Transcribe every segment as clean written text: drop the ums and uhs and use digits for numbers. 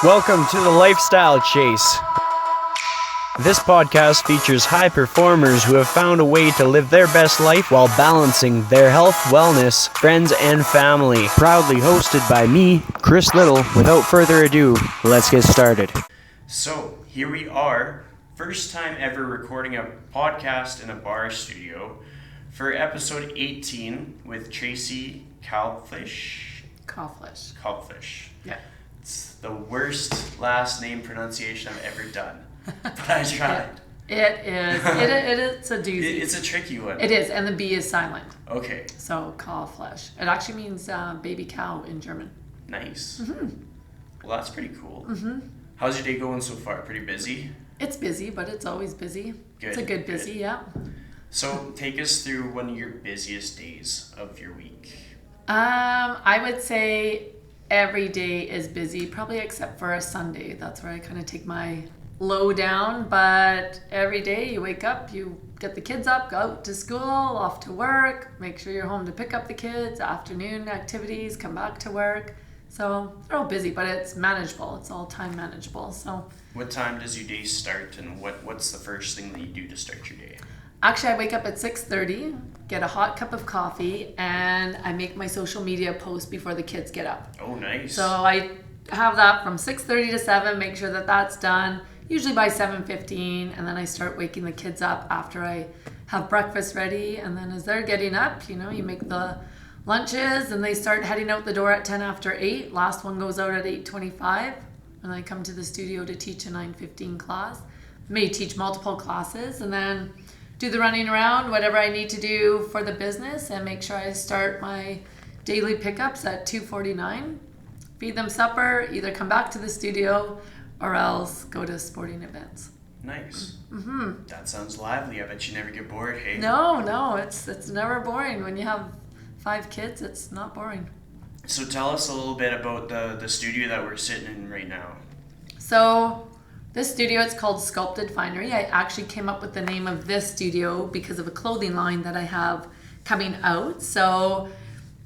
Welcome to the Lifestyle Chase. This podcast features high performers who have found a way to live their best life while balancing their health, wellness, friends, and family. Proudly hosted by me, Chris Little. Without further ado, let's get started. So, here we are, first time ever recording a podcast in a bar studio for episode 18 with Tracey Kalbfleisch. Kalbfleisch. Yeah. It's the worst last name pronunciation I've ever done, but I tried. It is. It's a doozy. It's a tricky one. It is, and the B is silent. Okay. So, Kalbfleisch. It actually means baby cow in German. Nice. Mm-hmm. Well, that's pretty cool. Mm-hmm. How's your day going so far? Pretty busy? It's busy, but it's always busy. Good. It's a good busy, yeah. So, take us through one of your busiest days of your week. I would say every day is busy, probably except for a Sunday. That's where I kind of take my low down. But every day you wake up, you get the kids up, go out to school, off to work, make sure you're home to pick up the kids, afternoon activities, come back to work. So they're all busy, but it's manageable. It's all time manageable. So what time does your day start, and what's the first thing that you do to start your day? Actually, I wake up at 6:30, get a hot cup of coffee, and I make my social media post before the kids get up. Oh, nice. So I have that from 6:30 to 7, make sure that that's done, usually by 7:15, and then I start waking the kids up after I have breakfast ready, and then as they're getting up, you make the lunches, and they start heading out the door at 10 after 8. Last one goes out at 8:25, and I come to the studio to teach a 9:15 class. May teach multiple classes, and then do the running around, whatever I need to do for the business, and make sure I start my daily pickups at 2:49. Feed them supper, either come back to the studio or else go to sporting events. Nice. Mm-hmm. That sounds lively. I bet you never get bored, hey? No, it's never boring. When you have 5 kids, it's not boring. So tell us a little bit about the studio that we're sitting in right now. So this studio, it's called Sculpted Finery. I actually came up with the name of this studio because of a clothing line that I have coming out. So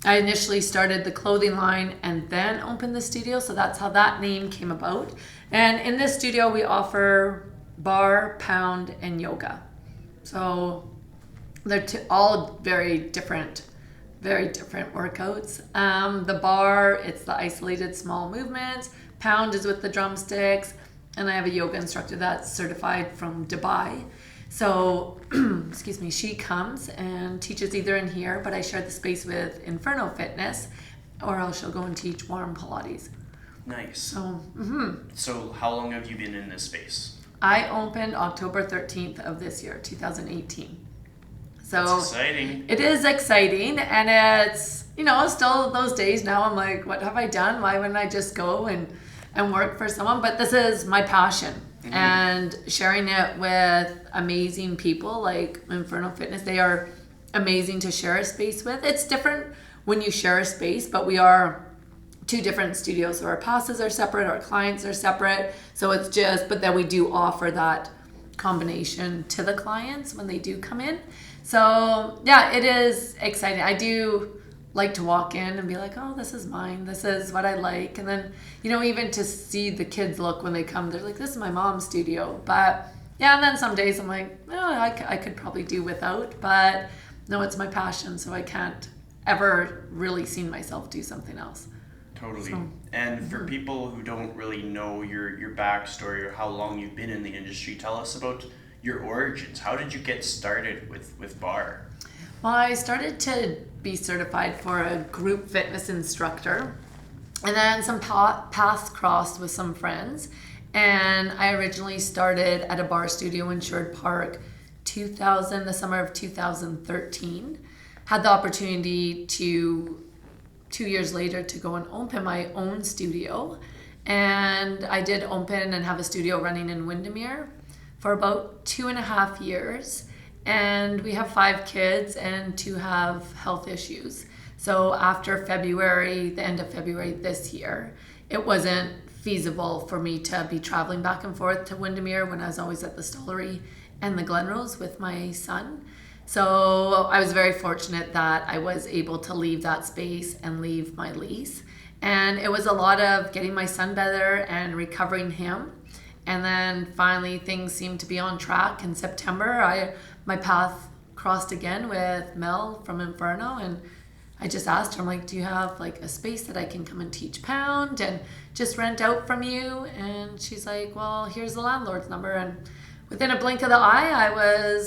I initially started the clothing line and then opened the studio. So that's how that name came about. And in this studio, we offer bar, pound, and yoga. So they're all very different workouts. The bar, it's the isolated small movements. Pound is with the drumsticks. And I have a yoga instructor that's certified from Dubai. So, she comes and teaches either in here, but I share the space with Inferno Fitness, or else she'll go and teach warm Pilates. Nice. So how long have you been in this space? I opened October 13th of this year, 2018. So that's exciting. It is exciting, and it's, still those days now I'm like, what have I done? Why wouldn't I just go and work for someone? But this is my passion. Mm-hmm. And sharing it with amazing people like Inferno Fitness. They are amazing to share a space with. It's different when you share a space, but we are 2 different studios. So our passes are separate, our clients are separate. So it's but then we do offer that combination to the clients when they do come in. So yeah, it is exciting. I do like to walk in and be like, oh, this is mine, this is what I like. And then, even to see the kids look when they come, they're like, this is my mom's studio. But yeah, and then some days I'm like, I could probably do without, but no, it's my passion, so I can't ever really see myself do something else. Totally. And for people who don't really know your backstory or how long you've been in the industry, tell us about your origins. How did you get started with bar? Well, I started to be certified for a group fitness instructor, and then some paths crossed with some friends, and I originally started at a bar studio in Sherwood Park the summer of 2013. Had the opportunity to 2 years later to go and open my own studio, and I did open and have a studio running in Windermere for about 2.5 years. And we have 5 kids, and 2 have health issues. So after the end of February this year, it wasn't feasible for me to be traveling back and forth to Windermere when I was always at the Stollery and the Glenrose with my son. So I was very fortunate that I was able to leave that space and leave my lease And it was a lot of getting my son better and recovering him. And then finally things seemed to be on track. In September, my path crossed again with Mel from Inferno, and I just asked her, I'm like, do you have like a space that I can come and teach pound and just rent out from you? And she's like, well, here's the landlord's number. And within a blink of the eye, I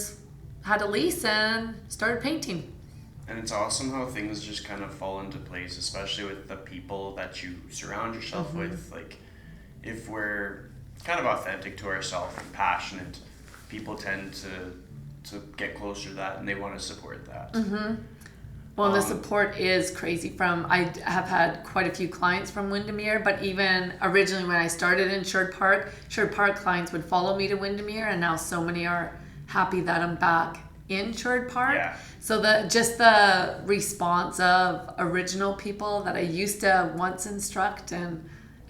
had a lease and started painting. And it's awesome how things just kind of fall into place, especially with the people that you surround yourself with. Like, if we're kind of authentic to ourselves and passionate, people tend to get closer to that, and they want to support that. Well, the support is crazy. I have had quite a few clients from Windermere, but even originally when I started in Sherwood Park clients would follow me to Windermere, and now so many are happy that I'm back in Sherwood Park. Yeah. So the response of original people that I used to once instruct and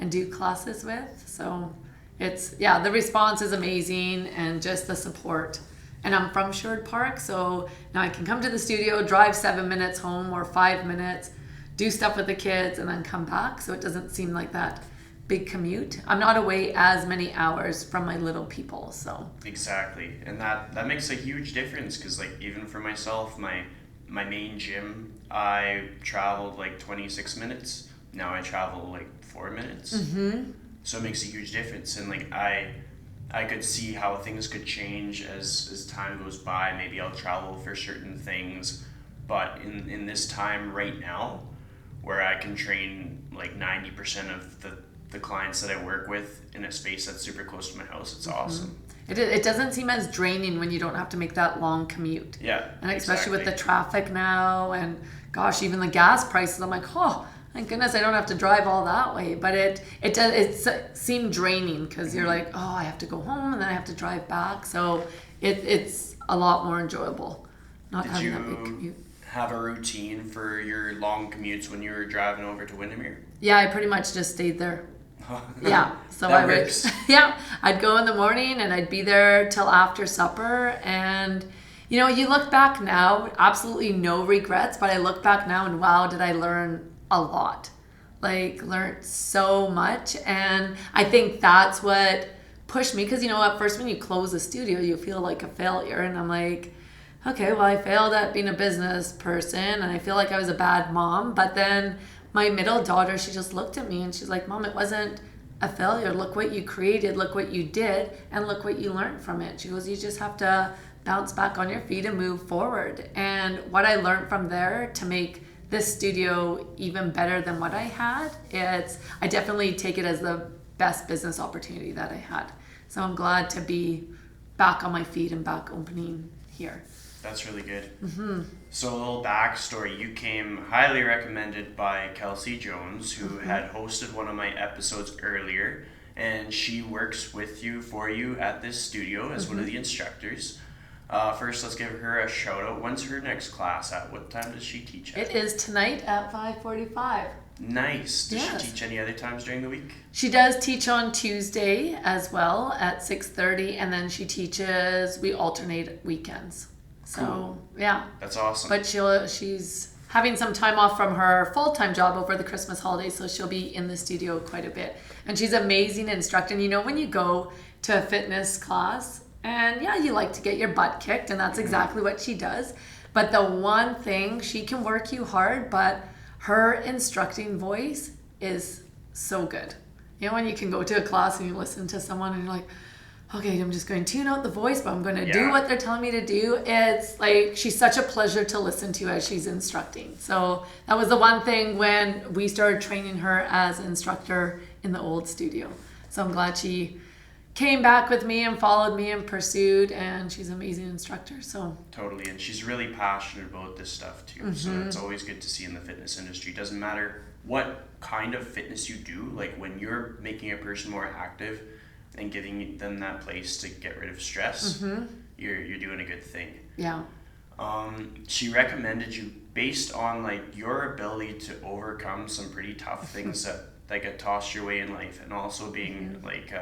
do classes with. So the response is amazing, and just the support. And I'm from Sherwood Park, so now I can come to the studio, drive 7 minutes home or 5 minutes, do stuff with the kids, and then come back. So it doesn't seem like that big commute. I'm not away as many hours from my little people, so. Exactly, and that makes a huge difference, because like even for myself, my main gym, I traveled like 26 minutes. Now I travel like 4 minutes. So it makes a huge difference, and like I could see how things could change as time goes by. Maybe I'll travel for certain things, but in this time right now, where I can train like 90% of the clients that I work with in a space that's super close to my house, it's awesome. It doesn't seem as draining when you don't have to make that long commute. Yeah, and especially with the traffic now, and gosh, even the gas prices, I'm like, oh, thank goodness I don't have to drive all that way. But it seemed draining, because you're like, oh, I have to go home and then I have to drive back. So it's a lot more enjoyable not having that big commute. Have a routine for your long commutes when you were driving over to Windermere? Yeah, I pretty much just stayed there. Yeah, so that works. I'd go in the morning and I'd be there till after supper. And you look back now, absolutely no regrets, but I look back now and wow, did I learn a lot. Like, learned so much. And I think that's what pushed me, because at first when you close a studio, you feel like a failure, and I'm like, okay, well, I failed at being a business person, and I feel like I was a bad mom. But then my middle daughter, she just looked at me and she's like, Mom, it wasn't a failure. Look what you created, look what you did, and look what you learned from it. She goes, you just have to bounce back on your feet and move forward. And what I learned from there to make this studio even better than what I had, I definitely take it as the best business opportunity that I had. So I'm glad to be back on my feet and back opening here. That's really good. So a little backstory. You came highly recommended by Kelsey Jones, who had hosted one of my episodes earlier, and she works for you at this studio as one of the instructors. First, let's give her a shout out. When's her next class at? What time does she teach at? It is tonight at 5:45. Nice. Does she teach any other times during the week? She does teach on Tuesday as well at 6:30, and then we alternate weekends. So, cool. Yeah. That's awesome. But she's having some time off from her full-time job over the Christmas holidays, so she'll be in the studio quite a bit. And she's amazing instructing. When you go to a fitness class, and yeah, you like to get your butt kicked, and that's exactly what she does. But the one thing, she can work you hard, but her instructing voice is so good. When you can go to a class and you listen to someone and you're like, okay, I'm just going to tune out the voice, but I'm going to do what they're telling me to do. It's like, she's such a pleasure to listen to as she's instructing. So that was the one thing when we started training her as instructor in the old studio. So I'm glad she came back with me and followed me and pursued, and she's an amazing instructor. So totally, and she's really passionate about this stuff too. So it's always good to see in the fitness industry. It doesn't matter what kind of fitness you do, like when you're making a person more active and giving them that place to get rid of stress, you're doing a good thing. Yeah. She recommended you based on like your ability to overcome some pretty tough things that get tossed your way in life, and also being like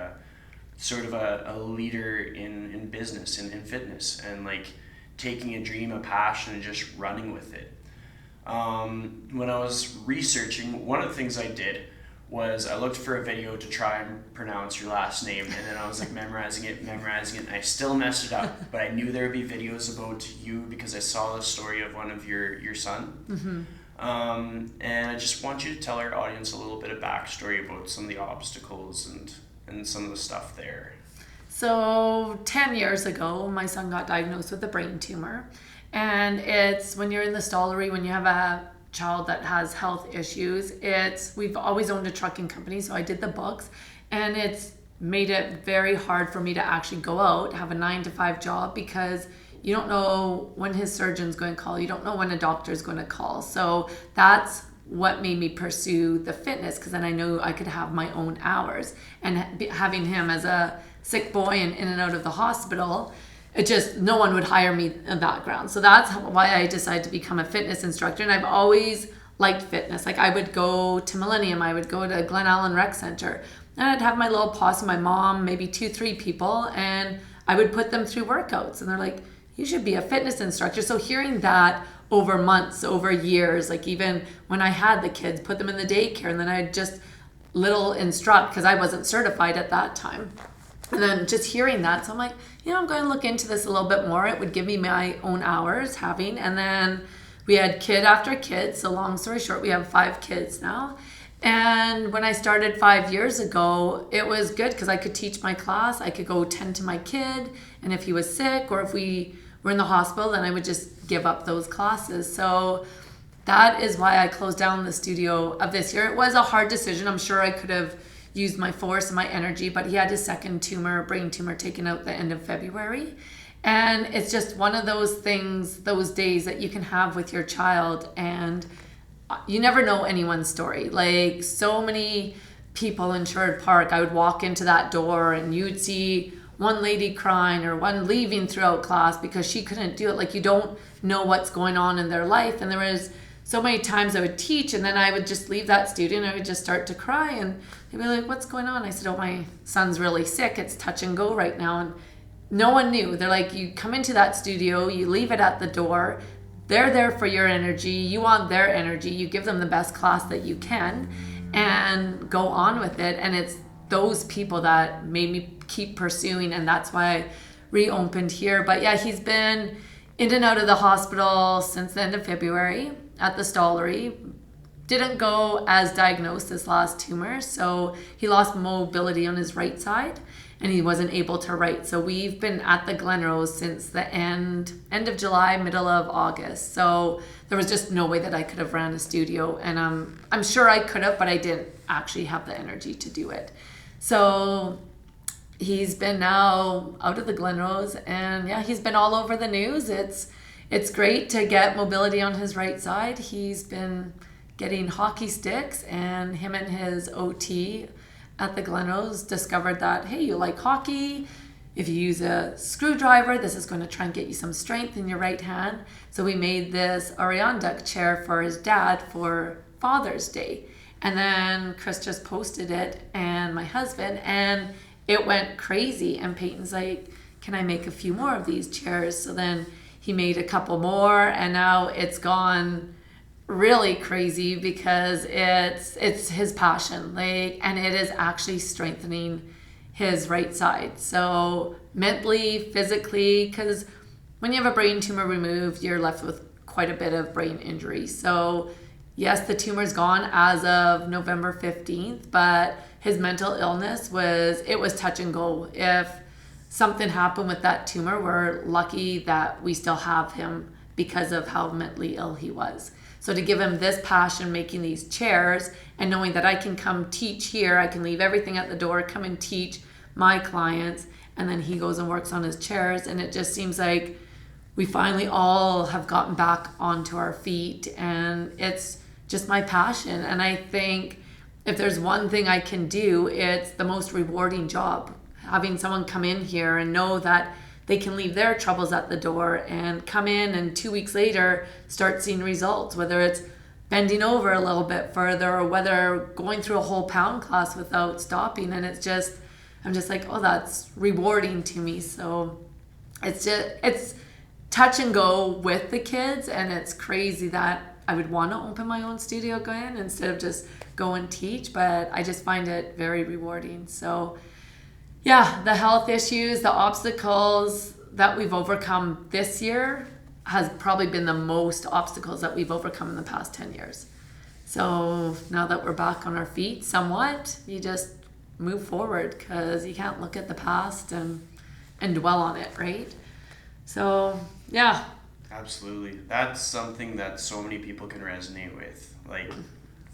sort of a leader in business and in fitness, and like taking a dream, a passion, and just running with it. When I was researching, one of the things I did was I looked for a video to try and pronounce your last name, and then I was like memorizing it, and I still messed it up, but I knew there would be videos about you because I saw the story of one of your son. And I just want you to tell our audience a little bit of backstory about some of the obstacles and some of the stuff there. So 10 years ago, my son got diagnosed with a brain tumor. And it's when you're in the stallery, when you have a child that has health issues, we've always owned a trucking company, so I did the books, and it's made it very hard for me to actually go out, have a 9-to-5 job, because you don't know when his surgeon's going to call. You don't know when a doctor's going to call. So that's what made me pursue the fitness, because then I knew I could have my own hours. And having him as a sick boy and in and out of the hospital, no one would hire me in that ground. So that's why I decided to become a fitness instructor. And I've always liked fitness. Like, I would go to Millennium, I would go to Glen Allen Rec Center, and I'd have my little posse, my mom, maybe 2-3 people, and I would put them through workouts. And they're like, you should be a fitness instructor. So hearing that over months, over years, like even when I had the kids, put them in the daycare, and then I'd just little instruct because I wasn't certified at that time. And then just hearing that, so I'm like, I'm going to look into this a little bit more. It would give me my own hours and then we had kid after kid. So long story short, we have 5 kids now. And when I started 5 years ago, it was good because I could teach my class. I could go tend to my kid. And if he was sick or if we were in the hospital, then I would just give up those classes. So that is why I closed down the studio of this year. It was a hard decision. I'm sure I could have used my force and my energy, but he had his second brain tumor, taken out the end of February. And it's just one of those things, those days that you can have with your child, and you never know anyone's story. Like, so many people in Sherwood Park, I would walk into that door and you would see one lady crying or one leaving throughout class because she couldn't do it. Like, you don't know what's going on in their life. And there was so many times I would teach and then I would just leave that student. I would just start to cry and they'd be like, what's going on? I said, my son's really sick. It's touch and go right now. And no one knew. They're like, you come into that studio, you leave it at the door. They're there for your energy. You want their energy. You give them the best class that you can and go on with it. And it's those people that made me keep pursuing, and that's why I reopened here. But yeah, he's been in and out of the hospital since the end of February at the stallery. Didn't go as diagnosed this last tumor, so he lost mobility on his right side and he wasn't able to write. So we've been at the Glenrose since the end of July, middle of August. So there was just no way that I could have ran a studio, and I'm sure I could have, but I didn't actually have the energy to do it. So he's been now out of the Glenrose, and yeah, he's been all over the news. It's great to get mobility on his right side. He's been getting hockey sticks, and him and his OT at the Glenrose discovered that, hey, you like hockey. If you use a screwdriver, this is going to try and get you some strength in your right hand. So we made this Arianduck chair for his dad for Father's Day. And then Chris just posted it, and my husband, and it went crazy. And Peyton's like, can I make a few more of these chairs? So then he made a couple more, and now it's gone really crazy because it's his passion, and it is actually strengthening his right side. So mentally, physically, because when you have a brain tumor removed, you're left with quite a bit of brain injury. So yes, the tumor's gone as of November 15th, but his mental illness was touch and go. If something happened with that tumor, we're lucky that we still have him because of how mentally ill he was. So to give him this passion, making these chairs, and knowing that I can come teach here, I can leave everything at the door, come and teach my clients, and then he goes and works on his chairs. And it just seems like we finally all have gotten back onto our feet, and it's just my passion. And I think if there's one thing I can do, it's the most rewarding job. Having someone come in here and know that they can leave their troubles at the door and come in and 2 weeks later start seeing results, whether it's bending over a little bit further or whether going through a whole pound class without stopping. And I'm just like, oh, that's rewarding to me. So it's touch and go with the kids, and it's crazy that I would want to open my own studio again instead of just go and teach, but I just find it very rewarding. So yeah, the health issues, the obstacles that we've overcome this year has probably been the most obstacles that we've overcome in the past 10 years. So now that we're back on our feet somewhat, you just move forward, because you can't look at the past and dwell on it, right? So yeah. Absolutely. That's something that so many people can resonate with. Like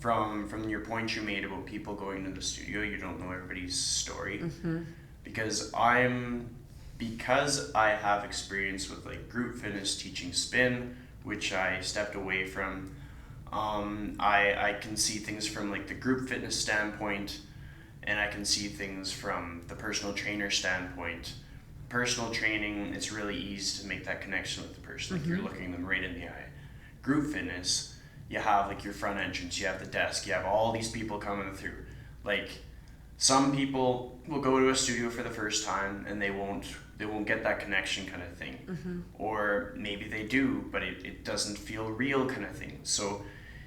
from your point you made about people going to the studio, you don't know everybody's story. Because I have experience with like group fitness, teaching spin, which I stepped away from. I can see things from like the group fitness standpoint, and I can see things from the personal trainer standpoint. Personal training, it's really easy to make that connection with the person. Like you're looking them right in the eye. Group fitness, you have like your front entrance, you have the desk, you have all these people coming through. Like some people will go to a studio for the first time and they won't get that connection kind of thing. Or maybe they do, but it doesn't feel real kind of thing. So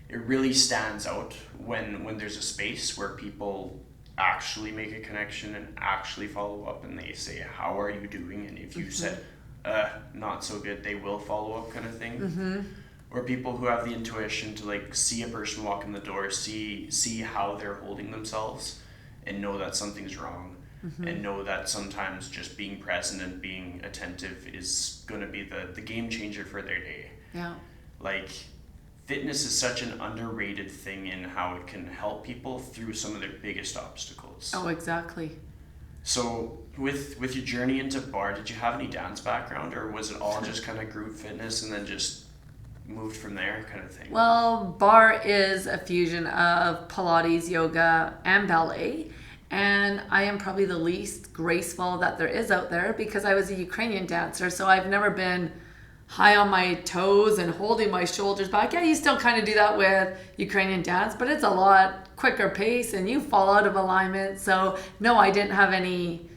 it really stands out when there's a space where people actually make a connection and actually follow up, and they say, how are you doing? And if you said not so good, they will follow up kind of thing. Or people who have the intuition to like see a person walk in the door, see how they're holding themselves, and know that something's wrong, and know that sometimes just being present and being attentive is going to be the game changer for their day. Yeah. Like fitness is such an underrated thing in how it can help people through some of their biggest obstacles. Oh, exactly. So with your journey into bar, did you have any dance background, or was it all just kind of group fitness and then just moved from there kind of thing? Well, bar is a fusion of Pilates, yoga, and ballet. And I am probably the least graceful that there is out there, because I was a Ukrainian dancer. So I've never been high on my toes and holding my shoulders back. Yeah, you still kind of do that with Ukrainian dance, but it's a lot quicker pace and you fall out of alignment. So no, I didn't have any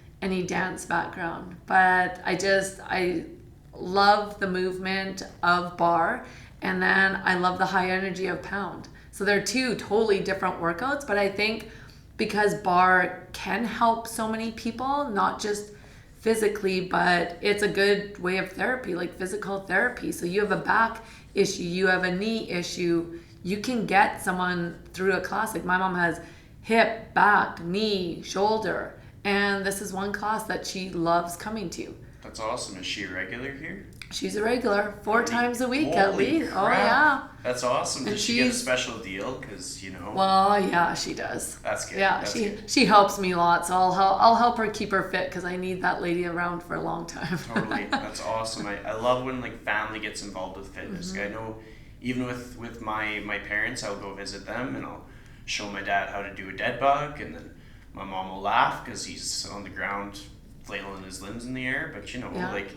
dance background, but I love the movement of bar, and then I love the high energy of pound. So they're two totally different workouts, but I think because bar can help so many people, not just physically, but it's a good way of therapy, like physical therapy. So you have a back issue, you have a knee issue, you can get someone through a class. Like my mom has hip, back, knee, shoulder, and this is one class that she loves coming to. That's awesome. Is she a regular here? She's a regular, 4 times a week at Holy least. crap. Oh yeah. That's awesome. And Does she get a special deal? Because Well, yeah, she does. That's good. Yeah, That's she good. she helps me a lot, so I'll help her keep her fit, because I need that lady around for a long time. Totally. That's awesome. I love when like family gets involved with fitness. I know even with my parents, I'll go visit them and I'll show my dad how to do a dead bug, and then my mom will laugh because he's on the ground flailing his limbs in the air. But like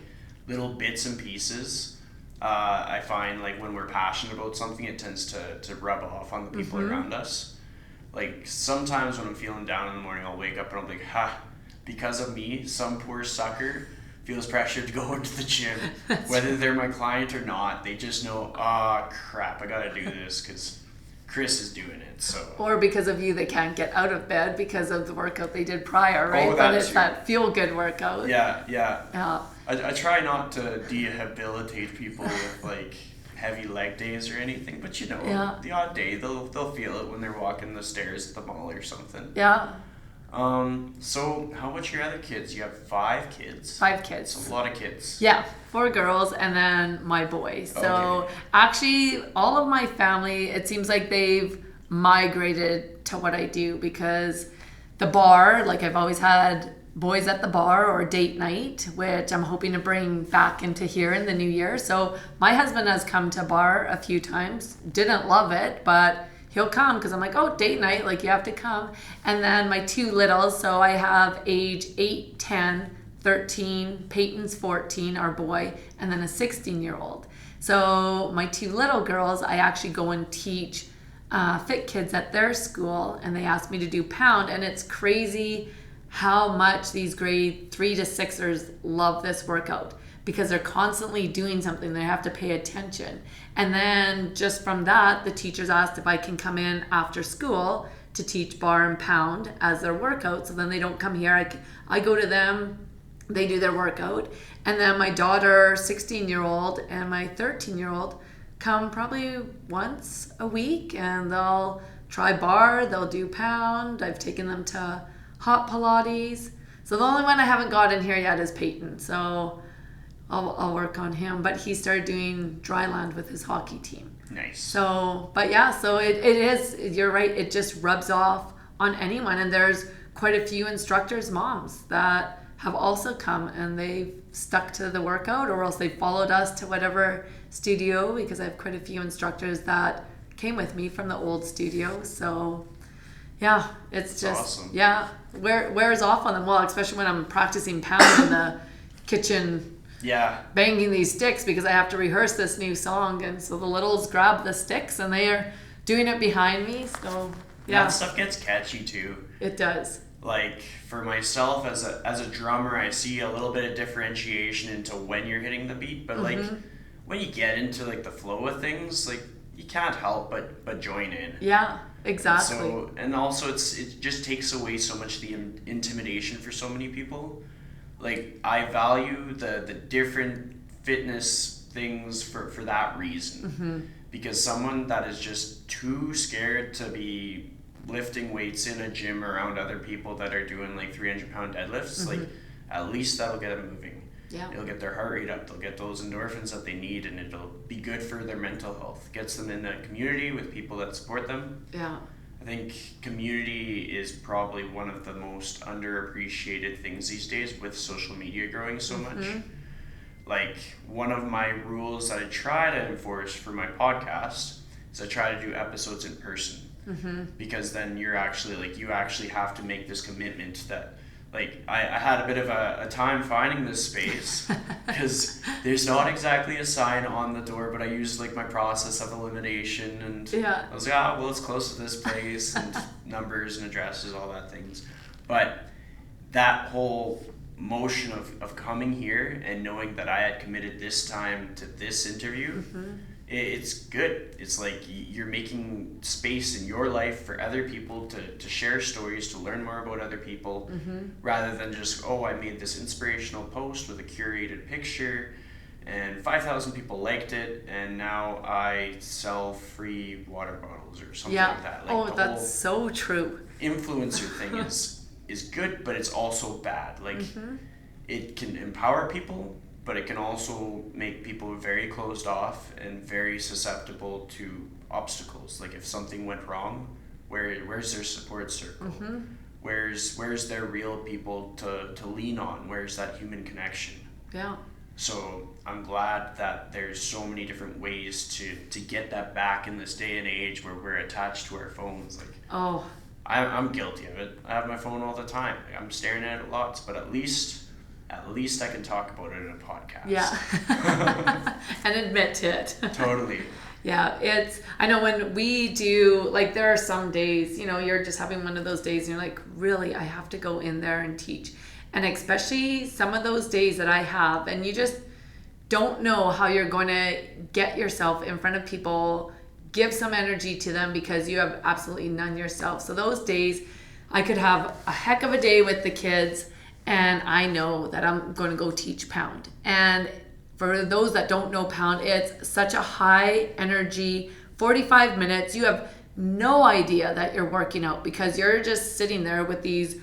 little bits and pieces. I find like when we're passionate about something, it tends to rub off on the people around us. Like sometimes when I'm feeling down in the morning, I'll wake up and I'm like, because of me, some poor sucker feels pressured to go into the gym. Whether they're my client or not, they just know, crap, I gotta do this because Chris is doing it. So. Or because of you, they can't get out of bed because of the workout they did prior, right? But it's that feel-good workout. Yeah. I try not to debilitate people with like heavy leg days or anything, but the odd day they'll feel it when they're walking the stairs at the mall or something. Yeah. So how about your other kids? You have 5 kids. 5 kids. That's a lot of kids. Yeah, 4 girls and then my boy. So actually all of my family, it seems like they've migrated to what I do, because the bar, like I've always had boys at the bar or date night, which I'm hoping to bring back into here in the new year. So my husband has come to bar a few times, didn't love it, but he'll come because I'm like, oh, date night, like you have to come. And then my 2 littles, so I have age 8, 10, 13, Peyton's 14, our boy, and then a 16-year-old. So my 2 little girls, I actually go and teach fit kids at their school, and they asked me to do pound, and it's crazy how much these grade 3 to 6ers love this workout. because they're constantly doing something. They have to pay attention. And then just from that, the teachers asked if I can come in after school to teach bar and pound as their workout. So then they don't come here. I go to them, they do their workout. And then my daughter, 16-year-old, and my 13-year-old come probably once a week, and they'll try bar, they'll do pound. I've taken them to hot Pilates. So the only one I haven't got in here yet is Peyton. So I'll work on him. But he started doing dry land with his hockey team. Nice. So, but yeah, so it is, you're right, it just rubs off on anyone. And there's quite a few instructors' moms that have also come, and they've stuck to the workout, or else they followed us to whatever studio, because I have quite a few instructors that came with me from the old studio. So yeah, it's just awesome. Yeah, wears off on them. Well, especially when I'm practicing pound in the kitchen, banging these sticks, because I have to rehearse this new song, and so the littles grab the sticks and they are doing it behind me. So yeah, that stuff gets catchy too. It does. Like for myself as a drummer, I see a little bit of differentiation into when you're hitting the beat, but like when you get into like the flow of things, like you can't help but join in. Yeah, exactly. And also it just takes away so much of the intimidation for so many people. Like I value the different fitness things for that reason, because someone that is just too scared to be lifting weights in a gym around other people that are doing like 300-pound deadlifts, like at least that'll get them moving. Yeah. It'll get their heart rate up, they'll get those endorphins that they need, and it'll be good for their mental health. Gets them in a community with people that support them. Yeah. I think community is probably one of the most underappreciated things these days with social media growing so much. Like one of my rules that I try to enforce for my podcast is I try to do episodes in person. Because then you're actually like, you actually have to make this commitment that like I had a bit of a time finding this space because there's not exactly a sign on the door, but I used like my process of elimination, and I was like, well, it's close to this place, and numbers and addresses, all that things. But that whole motion of coming here and knowing that I had committed this time to this interview, it's good. It's like you're making space in your life for other people to share stories, to learn more about other people, rather than just, I made this inspirational post with a curated picture and 5,000 people liked it, and now I sell free water bottles or something like that. Like that's so true. Influencer thing is good, but it's also bad. Like it can empower people, but it can also make people very closed off and very susceptible to obstacles. Like if something went wrong, where's their support circle? Where's their real people to lean on? Where's that human connection? Yeah. So I'm glad that there's so many different ways to get that back in this day and age where we're attached to our phones. Like I'm guilty of it. I have my phone all the time. I'm staring at it lots, but at least I can talk about it in a podcast. Yeah. And admit to it. Totally. Yeah, I know when we do, like there are some days, you're just having one of those days and you're like, really, I have to go in there and teach. And especially some of those days that I have, and you just don't know how you're going to get yourself in front of people, give some energy to them because you have absolutely none yourself. So those days, I could have a heck of a day with the kids, and I know that I'm going to go teach pound. And for those that don't know pound, it's such a high energy, 45 minutes. You have no idea that you're working out because you're just sitting there with these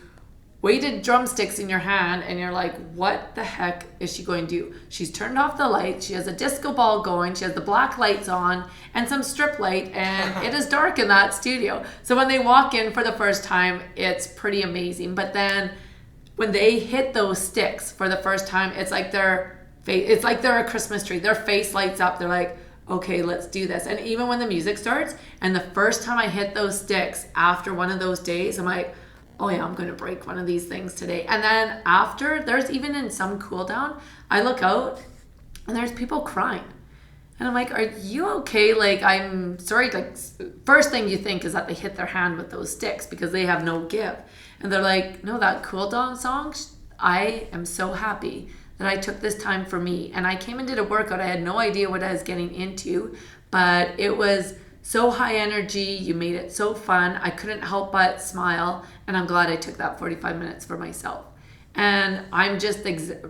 weighted drumsticks in your hand, and you're like, what the heck is she going to do? She's turned off the lights. She has a disco ball going. She has the black lights on and some strip light, and it is dark in that studio. So when they walk in for the first time, it's pretty amazing. But then when they hit those sticks for the first time, it's like they're a Christmas tree. Their face lights up. They're like, okay, let's do this. And even when the music starts, and the first time I hit those sticks after one of those days, I'm like, oh yeah, I'm going to break one of these things today. And then after, there's even in some cool down, I look out and there's people crying. And I'm like, are you okay? Like, I'm sorry. Like, first thing you think is that they hit their hand with those sticks because they have no give. And they're like, no, that cool down song, I am so happy that I took this time for me. And I came and did a workout. I had no idea what I was getting into, but it was so high energy. You made it so fun. I couldn't help but smile. And I'm glad I took that 45 minutes for myself. And I'm just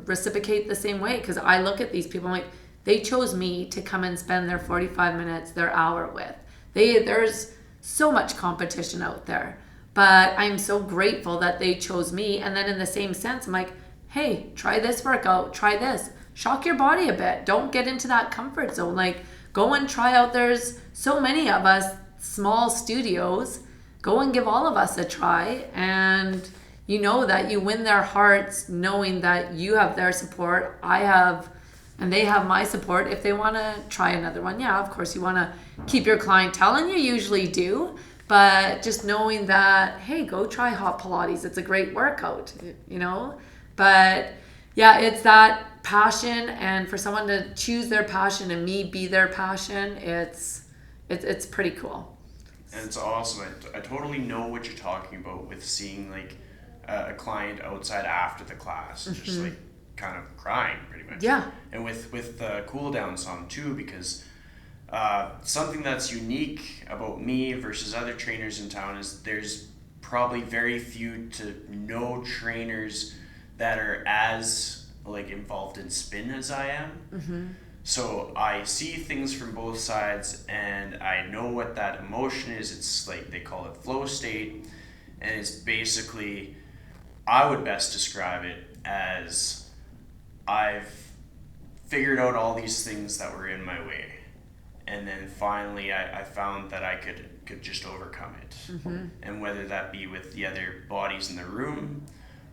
reciprocate the same way, because I look at these people, I'm like, they chose me to come and spend their 45 minutes, their hour with. There's so much competition out there, but I'm so grateful that they chose me. And then in the same sense, I'm like, hey, try this workout, try this. Shock your body a bit. Don't get into that comfort zone. Like, go and try out. There's so many of us, small studios. Go and give all of us a try. And you know that you win their hearts knowing that you have their support. I have, and they have my support if they want to try another one. Yeah, of course you want to keep your clientele, and you usually do. But just knowing that, hey, go try hot Pilates. It's a great workout, you know? But yeah, it's that passion, and for someone to choose their passion and me be their passion, it's pretty cool. And it's awesome. I totally know what you're talking about with seeing like a client outside after the class, just like kind of crying pretty much. Yeah. And with the cool down song too, because something that's unique about me versus other trainers in town is there's probably very few to no trainers that are as like involved in spin as I am. So I see things from both sides, and I know what that emotion is. It's like they call it flow state, and it's basically, I would best describe it as I've figured out all these things that were in my way, and then finally I found that I could just overcome it. And whether that be with the other bodies in the room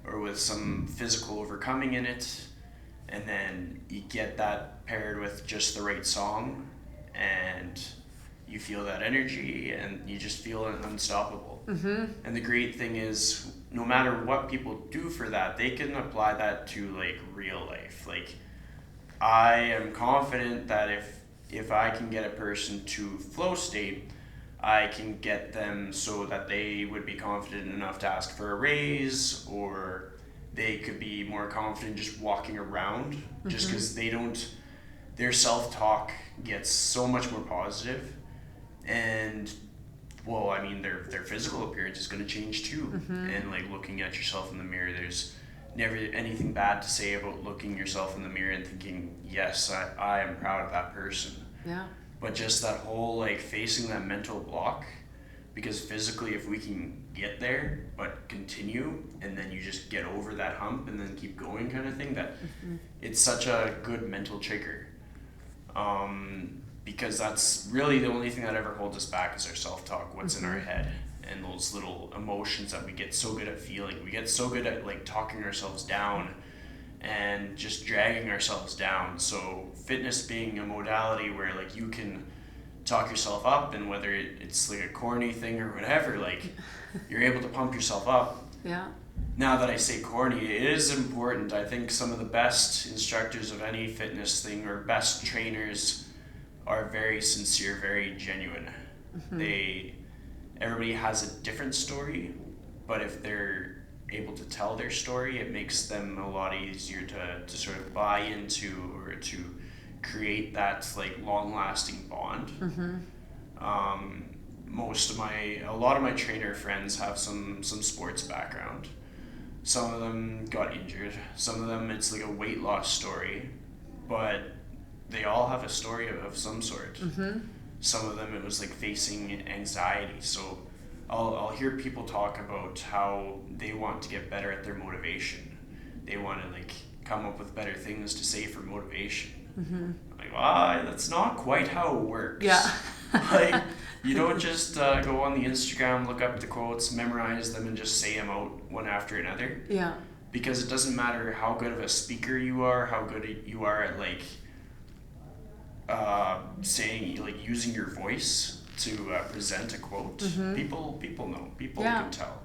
or with some physical overcoming in it, and then you get that paired with just the right song, and you feel that energy, and you just feel unstoppable. And the great thing is, no matter what people do for that, they can apply that to like real life. Like, I am confident that if I can get a person to flow state, I can get them so that they would be confident enough to ask for a raise, or they could be more confident just walking around, just because their self-talk gets so much more positive, and well, I mean, their physical appearance is going to change too. And like looking at yourself in the mirror, there's never anything bad to say about looking yourself in the mirror and thinking, yes, I am proud of that person. Yeah. But just that whole like facing that mental block, because physically if we can get there but continue, and then you just get over that hump and then keep going kind of thing, that it's such a good mental trigger. Because that's really the only thing that ever holds us back is our self-talk, what's in our head, and those little emotions that we get so good at feeling. We get so good at like talking ourselves down and just dragging ourselves down. So fitness being a modality where like you can talk yourself up, and whether it's like a corny thing or whatever, like you're able to pump yourself up. Yeah. Now that I say corny, it is important. I think some of the best instructors of any fitness thing, or best trainers, are very sincere, very genuine. Everybody has a different story, but if they're able to tell their story, it makes them a lot easier to sort of buy into, or to create that like long-lasting bond. A lot of my trainer friends have some sports background. Some of them got injured. Some of them it's like a weight loss story, but they all have a story of some sort. Some of them it was like facing anxiety. So I'll hear people talk about how they want to get better at their motivation. They want to like come up with better things to say for motivation. Like, that's not quite how it works. Yeah. Like, you don't just go on the Instagram, look up the quotes, memorize them, and just say them out one after another. Yeah. Because it doesn't matter how good of a speaker you are, how good you are at like saying, like using your voice to present a quote. People know. People can tell.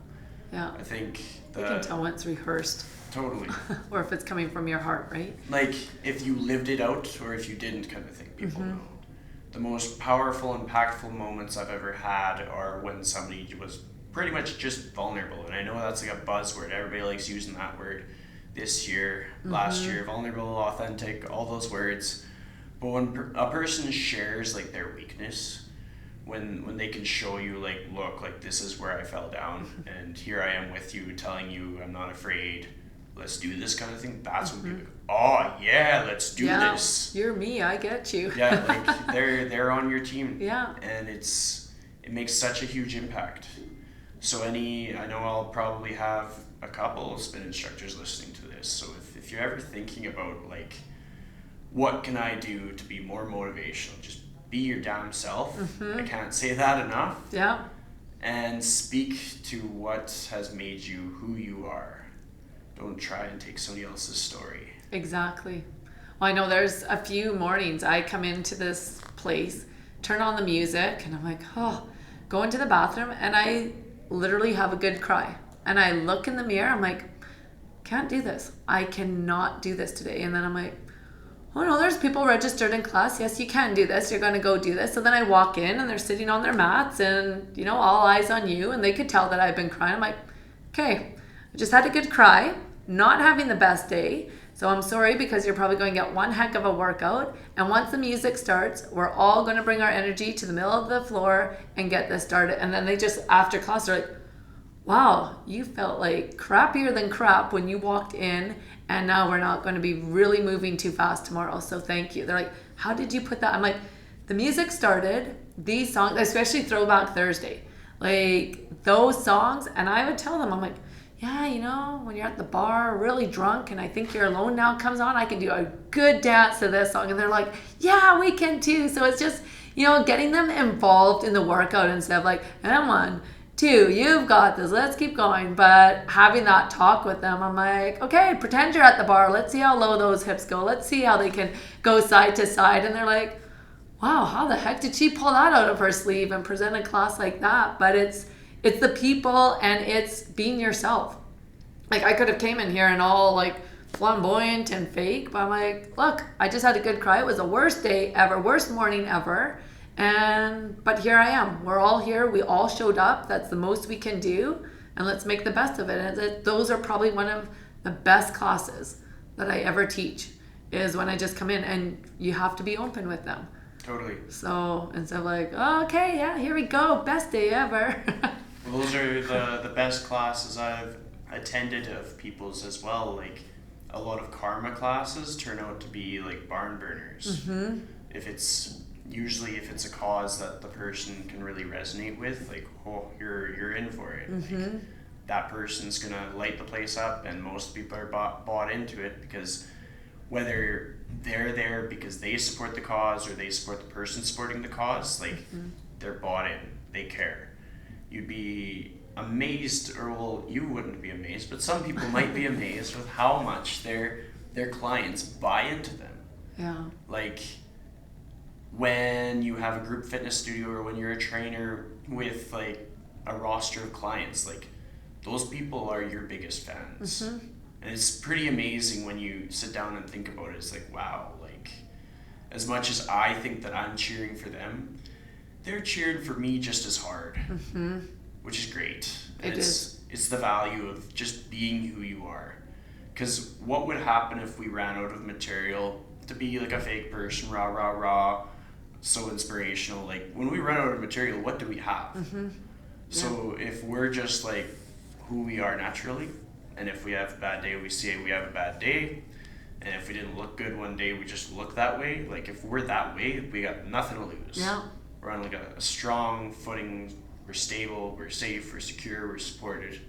Yeah. I think you can tell when it's rehearsed. Totally. Or if it's coming from your heart, right? Like if you lived it out or if you didn't, kind of thing. People know. The most powerful, impactful moments I've ever had are when somebody was pretty much just vulnerable. And I know that's like a buzzword. Everybody likes using that word. this year, last year, vulnerable, authentic, all those words. But when a person shares like their weakness, when they can show you like, look, like this is where I fell down, and here I am with you, telling you I'm not afraid. Let's do this kind of thing. That's when people go, oh yeah, let's do this. You're me, I get you. Yeah, like they're on your team. Yeah. And it makes such a huge impact. So I know I'll probably have a couple of spin instructors listening to this. So if you're ever thinking about like, what can I do to be more motivational? Just be your damn self. I can't say that enough. Yeah. And speak to what has made you who you are. Don't try and take somebody else's story. Exactly. Well, I know there's a few mornings I come into this place, turn on the music, and I'm like, oh, go into the bathroom, and I literally have a good cry. And I look in the mirror, I'm like, can't do this. I cannot do this today. And then I'm like, oh no, there's people registered in class. Yes, you can do this. You're going to go do this. So then I walk in and they're sitting on their mats and, all eyes on you. And they could tell that I've been crying. I'm like, okay, I just had a good cry, not having the best day. So I'm sorry because you're probably going to get one heck of a workout. And once the music starts, we're all going to bring our energy to the middle of the floor and get this started. And then they just, after class, they're like, wow, you felt like crappier than crap when you walked in, and now we're not going to be really moving too fast tomorrow, so thank you. They're like, how did you put that? I'm like, the music started, these songs, especially Throwback Thursday, like those songs, and I would tell them, I'm like, yeah, when you're at the bar really drunk and I think you're alone now comes on, I can do a good dance to this song. And they're like, yeah, we can too. So it's just, getting them involved in the workout instead of like, come on, 2, you've got this, let's keep going. But having that talk with them, I'm like, okay, pretend you're at the bar. Let's see how low those hips go. Let's see how they can go side to side. And they're like, wow, how the heck did she pull that out of her sleeve and present a class like that? But it's the people and it's being yourself. Like I could have came in here and all like flamboyant and fake, but I'm like, look, I just had a good cry. It was the worst day ever, worst morning ever. But here I am. We're all here. We all showed up. That's the most we can do. And let's make the best of it. And those are probably one of the best classes that I ever teach is when I just come in and you have to be open with them. Totally. So instead of like, oh, okay, yeah, here we go. Best day ever. Well, those are the best classes I've attended of people's as well. Like a lot of karma classes turn out to be like barn burners. Mm-hmm. If it's a cause that the person can really resonate with, like, oh, you're in for it. Mm-hmm. Like, that person's gonna light the place up, and most people are bought into it because whether they're there because they support the cause or they support the person supporting the cause, like they're bought in, they care. You'd be amazed, or well, you wouldn't be amazed, but some people might be amazed with how much their clients buy into them. Yeah. Like when you have a group fitness studio or when you're a trainer with like a roster of clients, like those people are your biggest fans. Mm-hmm. And it's pretty amazing when you sit down and think about it. It's like, wow, like as much as I think that I'm cheering for them, they're cheering for me just as hard, which is great. It's the value of just being who you are. Because what would happen if we ran out of material to be like a fake person, rah, rah, rah, so inspirational? Like when we run out of material, what do we have? Mm-hmm. So if we're just like who we are naturally, and if we have a bad day, we say we have a bad day, and if we didn't look good one day, we just look that way. Like if we're that way, we got nothing to lose. Yeah. We're on like a strong footing. We're stable, we're safe, we're secure, we're supported.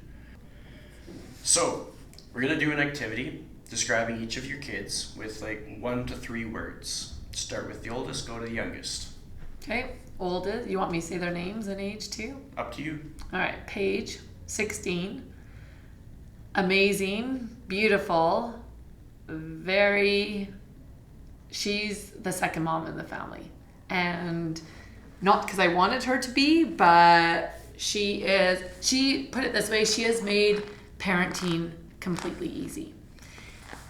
So we're gonna do an activity describing each of your kids with like 1 to 3 words. Start with the oldest, go to the youngest. Okay, oldest. You want me to say their names and age too? Up to you. All right, Paige, 16. Amazing, beautiful, she's the second mom in the family. And not because I wanted her to be, but she put it this way, she has made parenting completely easy.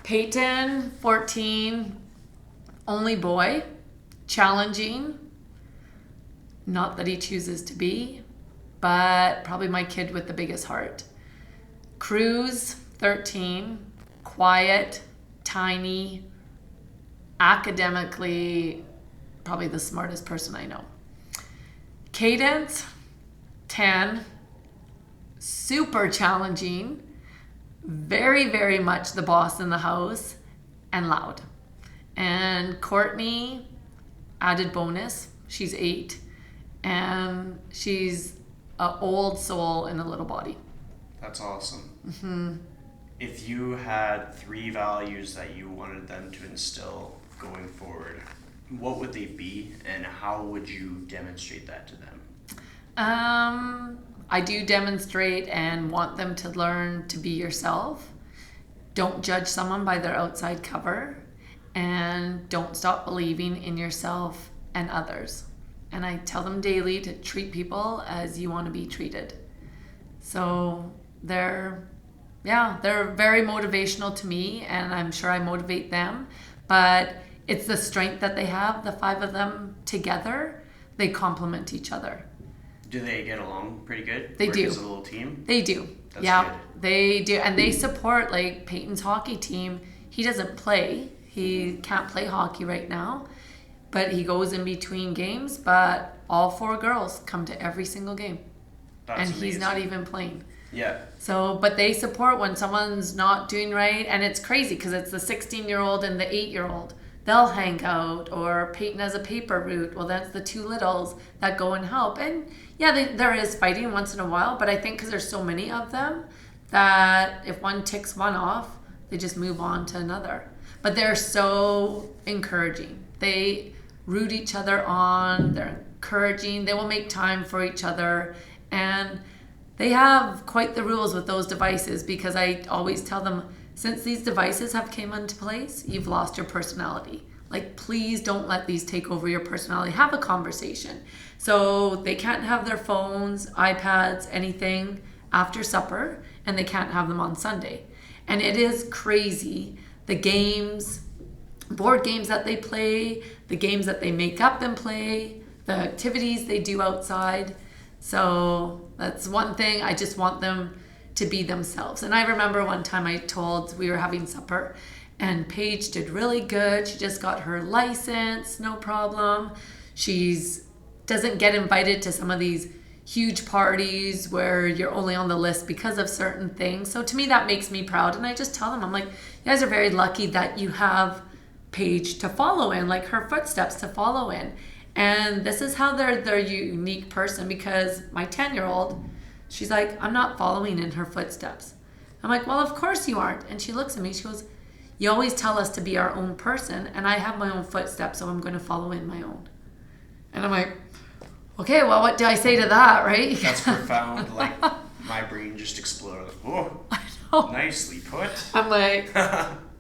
Peyton, 14, only boy, challenging, not that he chooses to be, but probably my kid with the biggest heart. Cruz, 13, quiet, tiny, academically, probably the smartest person I know. Cadence, 10, super challenging, very, very much the boss in the house, and loud. And Courtney, added bonus, she's 8, and she's an old soul in a little body. That's awesome. If you had 3 values that you wanted them to instill going forward, what would they be, and how would you demonstrate that to them? I do demonstrate and want them to learn to be yourself. Don't judge someone by their outside cover, and don't stop believing in yourself and others. And I tell them daily to treat people as you want to be treated. So they're very motivational to me, and I'm sure I motivate them. But it's the strength that they have, the 5 of them together, they complement each other. Do they get along pretty good? They do. As a little team? They do. That's yeah, good. They do. And they support, like Peyton's hockey team. He doesn't play. He can't play hockey right now, but he goes in between games. But all 4 girls come to every single game. That's and amazing. He's not even playing. Yeah. So, but they support when someone's not doing right. And it's crazy because it's the 16-year-old and the 8-year-old. They'll hang out, or Peyton has a paper route. Well, that's the 2 littles that go and help. And yeah, there is fighting once in a while, but I think because there's so many of them that if one ticks one off, they just move on to another. But they're so encouraging. They root each other on. They're encouraging. They will make time for each other. And they have quite the rules with those devices, because I always tell them, since these devices have came into place, you've lost your personality. Like, please don't let these take over your personality. Have a conversation. So they can't have their phones, iPads, anything after supper, and they can't have them on Sunday. And it is crazy, the games, board games that they play, the games that they make up and play, the activities they do outside. So that's one thing. I just want them to be themselves. And I remember one time we were having supper, and Paige did really good. She just got her license, no problem. Doesn't get invited to some of these huge parties where you're only on the list because of certain things. So to me, that makes me proud. And I just tell them, I'm like, you guys are very lucky that you have Paige to follow in, like her footsteps to follow in. And this is how they're a unique person, because my 10-year-old, she's like, I'm not following in her footsteps. I'm like, well, of course you aren't. And she looks at me, she goes, you always tell us to be our own person, and I have my own footsteps, so I'm going to follow in my own. And I'm like, okay, well, what do I say to that, right? That's profound. Like, my brain just exploded. Whoa, I know. Nicely put. I'm like,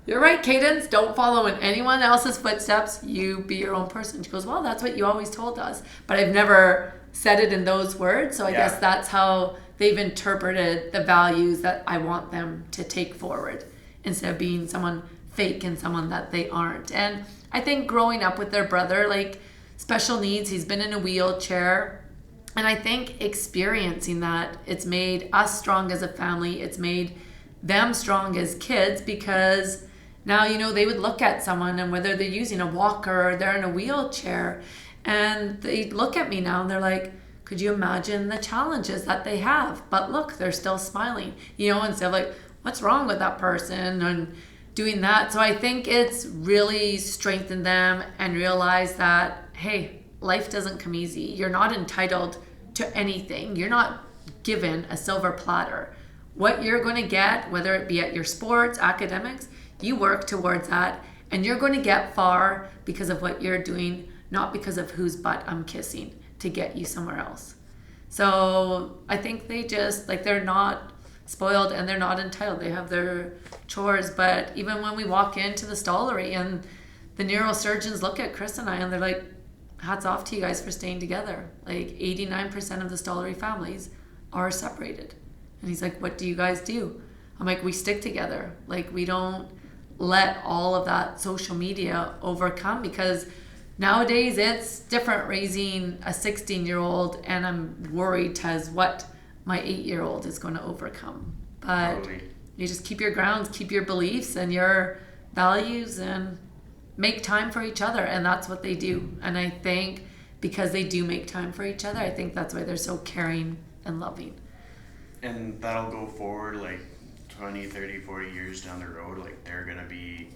you're right, Cadence. Don't follow in anyone else's footsteps. You be your own person. She goes, well, that's what you always told us. But I've never said it in those words. So I guess that's how they've interpreted the values that I want them to take forward, instead of being someone fake and someone that they aren't. And I think growing up with their brother, like special needs, he's been in a wheelchair. And I think experiencing that, it's made us strong as a family. It's made them strong as kids, because now, they would look at someone, and whether they're using a walker or they're in a wheelchair, and they look at me now and they're like, could you imagine the challenges that they have? But look, they're still smiling, instead of like, what's wrong with that person, and doing that. So I think it's really strengthened them and realized that, hey, life doesn't come easy. You're not entitled to anything. You're not given a silver platter. What you're going to get, whether it be at your sports, academics, you work towards that, and you're going to get far because of what you're doing, not because of whose butt I'm kissing to get you somewhere else. So I think they just, they're not spoiled and they're not entitled. They have their chores. But even when we walk into the stollery and the neurosurgeons look at Chris and I, and they're like, hats off to you guys for staying together. 89% of the stollery families are separated. And he's like, what do you guys do? I'm like, we stick together. We don't let all of that social media overcome, because nowadays it's different raising a 16-year-old, and I'm worried as what my 8-year-old is going to overcome. But Totally. You just keep your grounds, keep your beliefs and your values, and make time for each other. And that's what they do. And I think because they do make time for each other, I think that's why they're so caring and loving. And that'll go forward like 20, 30, 40 years down the road. Like, they're going to be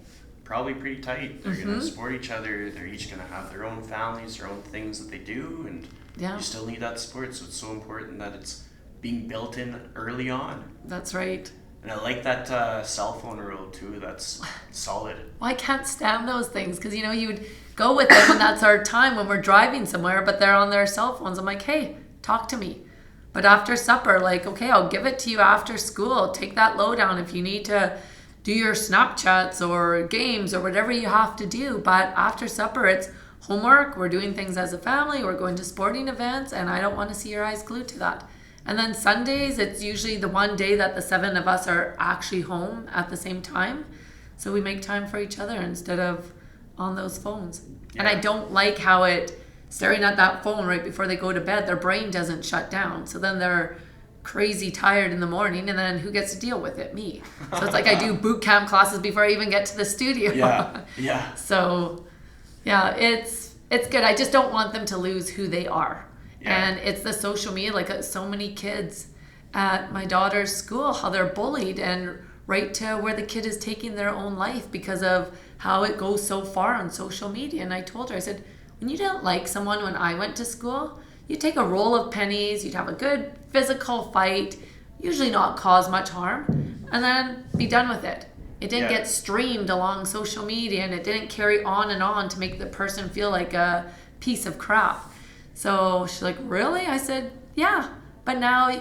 probably pretty tight. They're going to support each other. They're each going to have their own families, their own things that they do. And you still need that support. So it's so important that it's being built in early on. That's right. And I like that cell phone rule too. That's solid. Well, I can't stand those things because, you know, you would go with them and that's our time when we're driving somewhere, but they're on their cell phones. I'm like, hey, talk to me. But after supper, like, okay, I'll give it to you after school. Take that lowdown if you need to do your Snapchats or games or whatever you have to do. But after supper, it's homework. We're doing things as a family. We're going to sporting events, and I don't want to see your eyes glued to that. And then Sundays, it's usually the one day that the 7 of us are actually home at the same time. So we make time for each other instead of on those phones. Yeah. And I don't like how staring at that phone right before they go to bed, their brain doesn't shut down. So then they're crazy tired in the morning, and then who gets to deal with it? Me. So it's like I do boot camp classes before I even get to the studio. Yeah. So yeah, it's good. I just don't want them to lose who they are. Yeah. And it's the social media, like so many kids at my daughter's school, how they're bullied, and right to where the kid is taking their own life because of how it goes so far on social media. And I told her, I said, when you didn't like someone when I went to school, you'd take a roll of pennies, you'd have a good physical fight, usually not cause much harm, and then be done with it. It didn't get streamed along social media, and it didn't carry on and on to make the person feel like a piece of crap. So she's like, really? I said, yeah. But now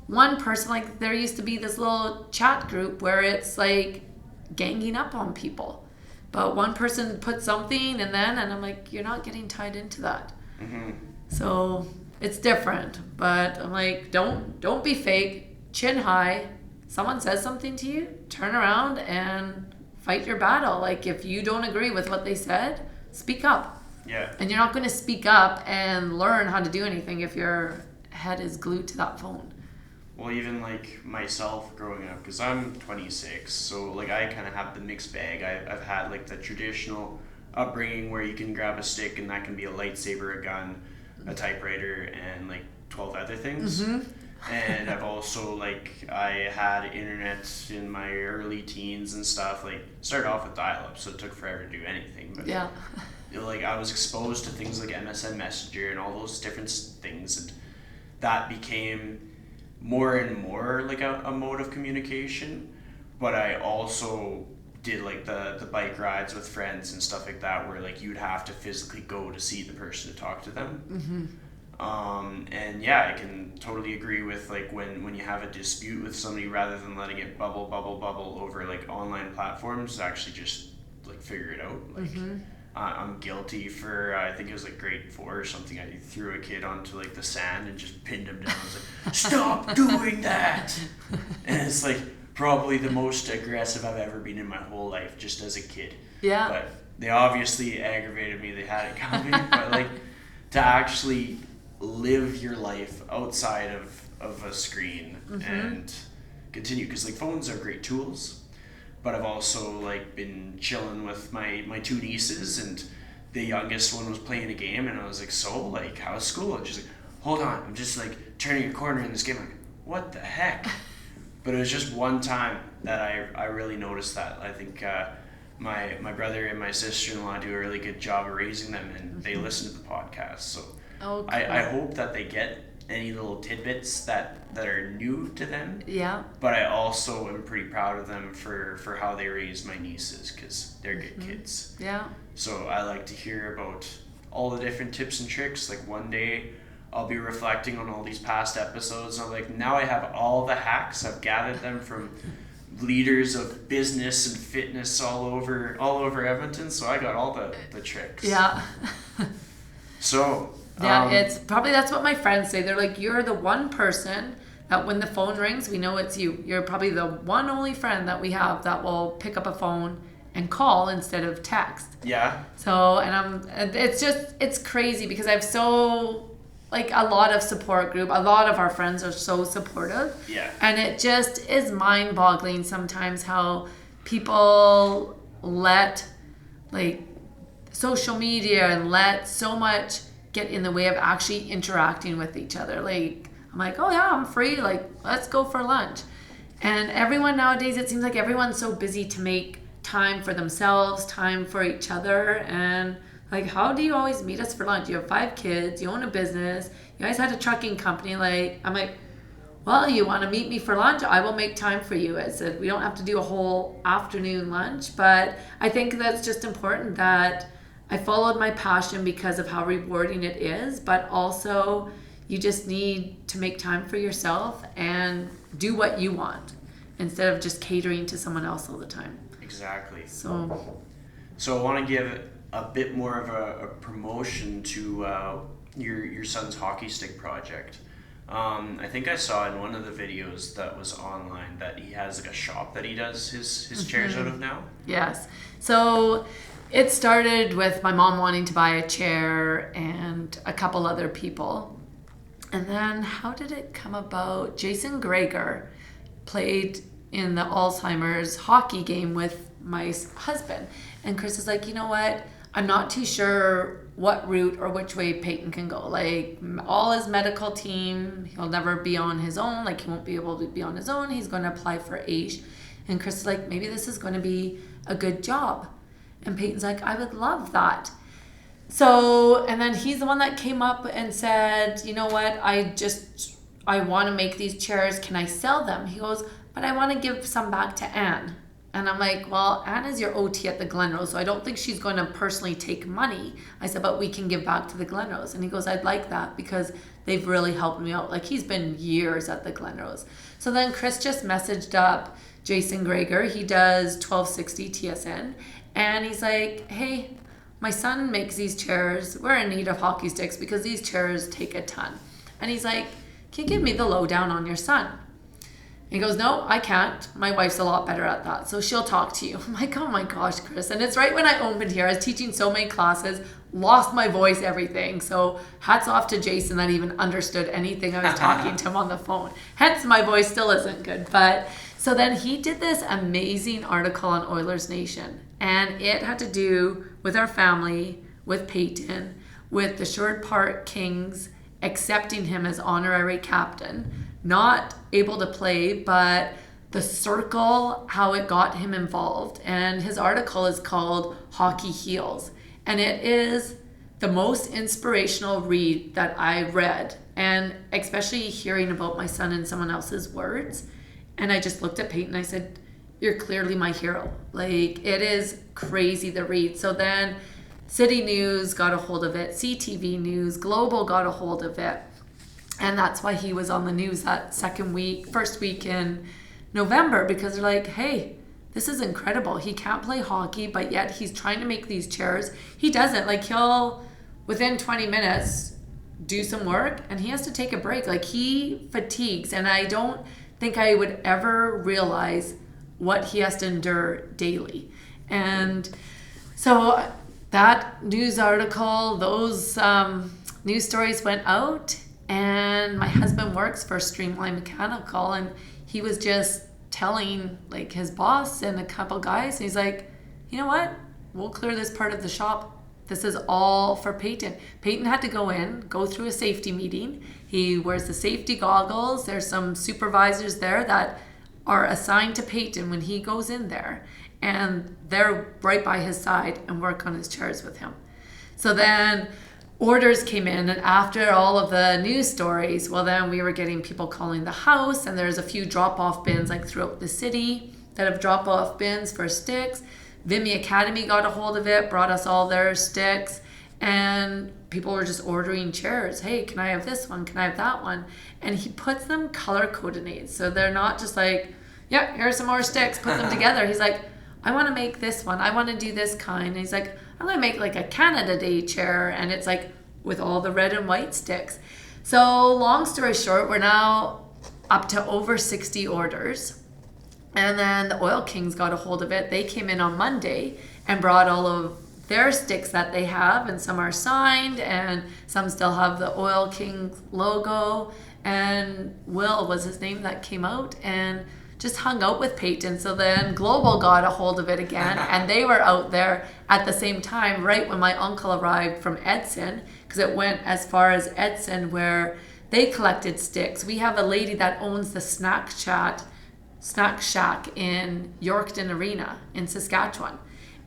one person, like, there used to be this little chat group where it's like ganging up on people. But one person put something and I'm like, you're not getting tied into that. Mm-hmm. So it's different. But I'm like, don't be fake. Chin high. Someone says something to you, turn around and fight your battle. Like, if you don't agree with what they said, speak up. Yeah. And you're not going to speak up and learn how to do anything if your head is glued to that phone. Well, even like myself growing up, because I'm 26, so like I kind of have the mixed bag. I've had like the traditional upbringing where you can grab a stick and that can be a lightsaber, a gun, a typewriter, and like 12 other things. Mm-hmm. And I've also, like, I had internet in my early teens and stuff. Like, started off with dial-up, so it took forever to do anything. But yeah. Like, I was exposed to things like MSN Messenger and all those different things, and that became more and more like a mode of communication. But I also did like the bike rides with friends and stuff like that, where like you'd have to physically go to see the person to talk to them. Mm-hmm. And yeah, I can totally agree with like when you have a dispute with somebody, rather than letting it bubble over like online platforms, actually just like figure it out. Like, mm-hmm. I'm guilty for, I think it was like grade 4 or something, I threw a kid onto like the sand and just pinned him down. I was like, stop doing that! And it's like probably the most aggressive I've ever been in my whole life, just as a kid. Yeah. But they obviously aggravated me, they had it coming. But like, to actually live your life outside of a screen, mm-hmm. and continue, because like phones are great tools. But I've also like been chilling with my 2 nieces, and the youngest one was playing a game, and I was like, so like, how's school? And she's like, hold on, I'm just like turning a corner in this game. I'm like, what the heck? But it was just one time that I really noticed that. I think my brother and my sister-in-law do a really good job of raising them, and mm-hmm. they listen to the podcast. So okay. I hope that they get any little tidbits that are new to them. Yeah. But I also am pretty proud of them for how they raised my nieces, because they're good mm-hmm. kids. Yeah. So I like to hear about all the different tips and tricks. Like, one day I'll be reflecting on all these past episodes, and I'm like, now I have all the hacks. I've gathered them from leaders of business and fitness all over Edmonton, so I got all the tricks. Yeah. So yeah, it's probably, that's what my friends say. They're like, you're the one person that when the phone rings, we know it's you. You're probably the one only friend that we have that will pick up a phone and call instead of text. Yeah. So, and it's crazy because I have so like a lot of support group. A lot of our friends are so supportive. Yeah. And it just is mind-boggling sometimes how people let like social media and let so much get in the way of actually interacting with each other. Like, I'm like, oh yeah, I'm free. Like, let's go for lunch. And everyone nowadays, it seems like everyone's so busy to make time for themselves, time for each other. And like, how do you always meet us for lunch? You have 5 kids, you own a business, you guys had a trucking company. Like, I'm like, well, you want to meet me for lunch? I will make time for you. I said, we don't have to do a whole afternoon lunch, but I think that's just important that I followed my passion because of how rewarding it is, but also you just need to make time for yourself and do what you want instead of just catering to someone else all the time. Exactly. So I want to give a bit more of a promotion to your son's hockey stick project. I think I saw in one of the videos that was online that he has like a shop that he does his chairs out of now. Yes. So it started with my mom wanting to buy a chair and a couple other people. And then how did it come about? Jason Gregor played in the Alzheimer's hockey game with my husband. And Chris is like, you know what? I'm not too sure what route or which way Peyton can go. Like, all his medical team, he'll never be on his own. Like, he won't be able to be on his own. He's going to apply for AISH. And Chris is like, maybe this is going to be a good job. And Peyton's like, I would love that. So, and then he's the one that came up and said, you know what, I want to make these chairs. Can I sell them? He goes, but I want to give some back to Anne. And I'm like, well, Anne is your OT at the Glenrose, so I don't think she's going to personally take money. I said, but we can give back to the Glenrose. And he goes, I'd like that because they've really helped me out. Like, he's been years at the Glenrose. So then Chris just messaged up Jason Gregor. He does 1260 TSN. And he's like, hey, my son makes these chairs. We're in need of hockey sticks because these chairs take a ton. And he's like, can you give me the lowdown on your son? He goes, no, I can't. My wife's a lot better at that, so she'll talk to you. I'm like, oh my gosh, Chris. And it's right when I opened here. I was teaching so many classes, lost my voice, everything. So hats off to Jason that even understood anything I was talking to him on the phone. Hence, my voice still isn't good. But so then he did this amazing article on Oilers Nation. And it had to do with our family, with Peyton, with the Sherwood Park Kings accepting him as honorary captain. Not able to play, but the circle, how it got him involved. And his article is called Hockey Heals. And it is the most inspirational read that I read. And especially hearing about my son in someone else's words. And I just looked at Peyton and I said, you're clearly my hero. Like, it is crazy to read. So then City News got a hold of it. CTV News, Global got a hold of it. And that's why he was on the news that first week in November, because they're like, hey, this is incredible. He can't play hockey, but yet he's trying to make these chairs. He doesn't. Like, he'll, within 20 minutes, do some work, and he has to take a break. Like, he fatigues, and I don't think I would ever realize what he has to endure daily. And so that news article, those news stories went out. And my husband works for Streamline Mechanical, and he was just telling like his boss and a couple guys, and he's like, you know what? We'll clear this part of the shop. This is all for Peyton. Peyton had to go through a safety meeting. He wears the safety goggles. There's some supervisors there that are assigned to Peyton when he goes in there, and they're right by his side and work on his chairs with him. So then orders came in, and after all of the news stories, well, then we were getting people calling the house, and there's a few drop-off bins like throughout the city that have drop-off bins for sticks. Vimy Academy got a hold of it, brought us all their sticks, and people were just ordering chairs. Hey, can I have this one? Can I have that one? And he puts them color-coordinated, so they're not just like, yeah, here's some more sticks, put them together. He's like, I want to make this one. I want to do this kind. And he's like, I'm going to make like a Canada Day chair. And it's like with all the red and white sticks. So long story short, we're now up to over 60 orders. And then the Oil Kings got a hold of it. They came in on Monday and brought all of their sticks that they have, and some are signed, and some still have the Oil King logo. And Will was his name that came out and just hung out with Peyton. So then Global got a hold of it again, and they were out there at the same time, right when my uncle arrived from Edson, because it went as far as Edson, where they collected sticks. We have a lady that owns the Snack Shack in Yorkton Arena in Saskatchewan.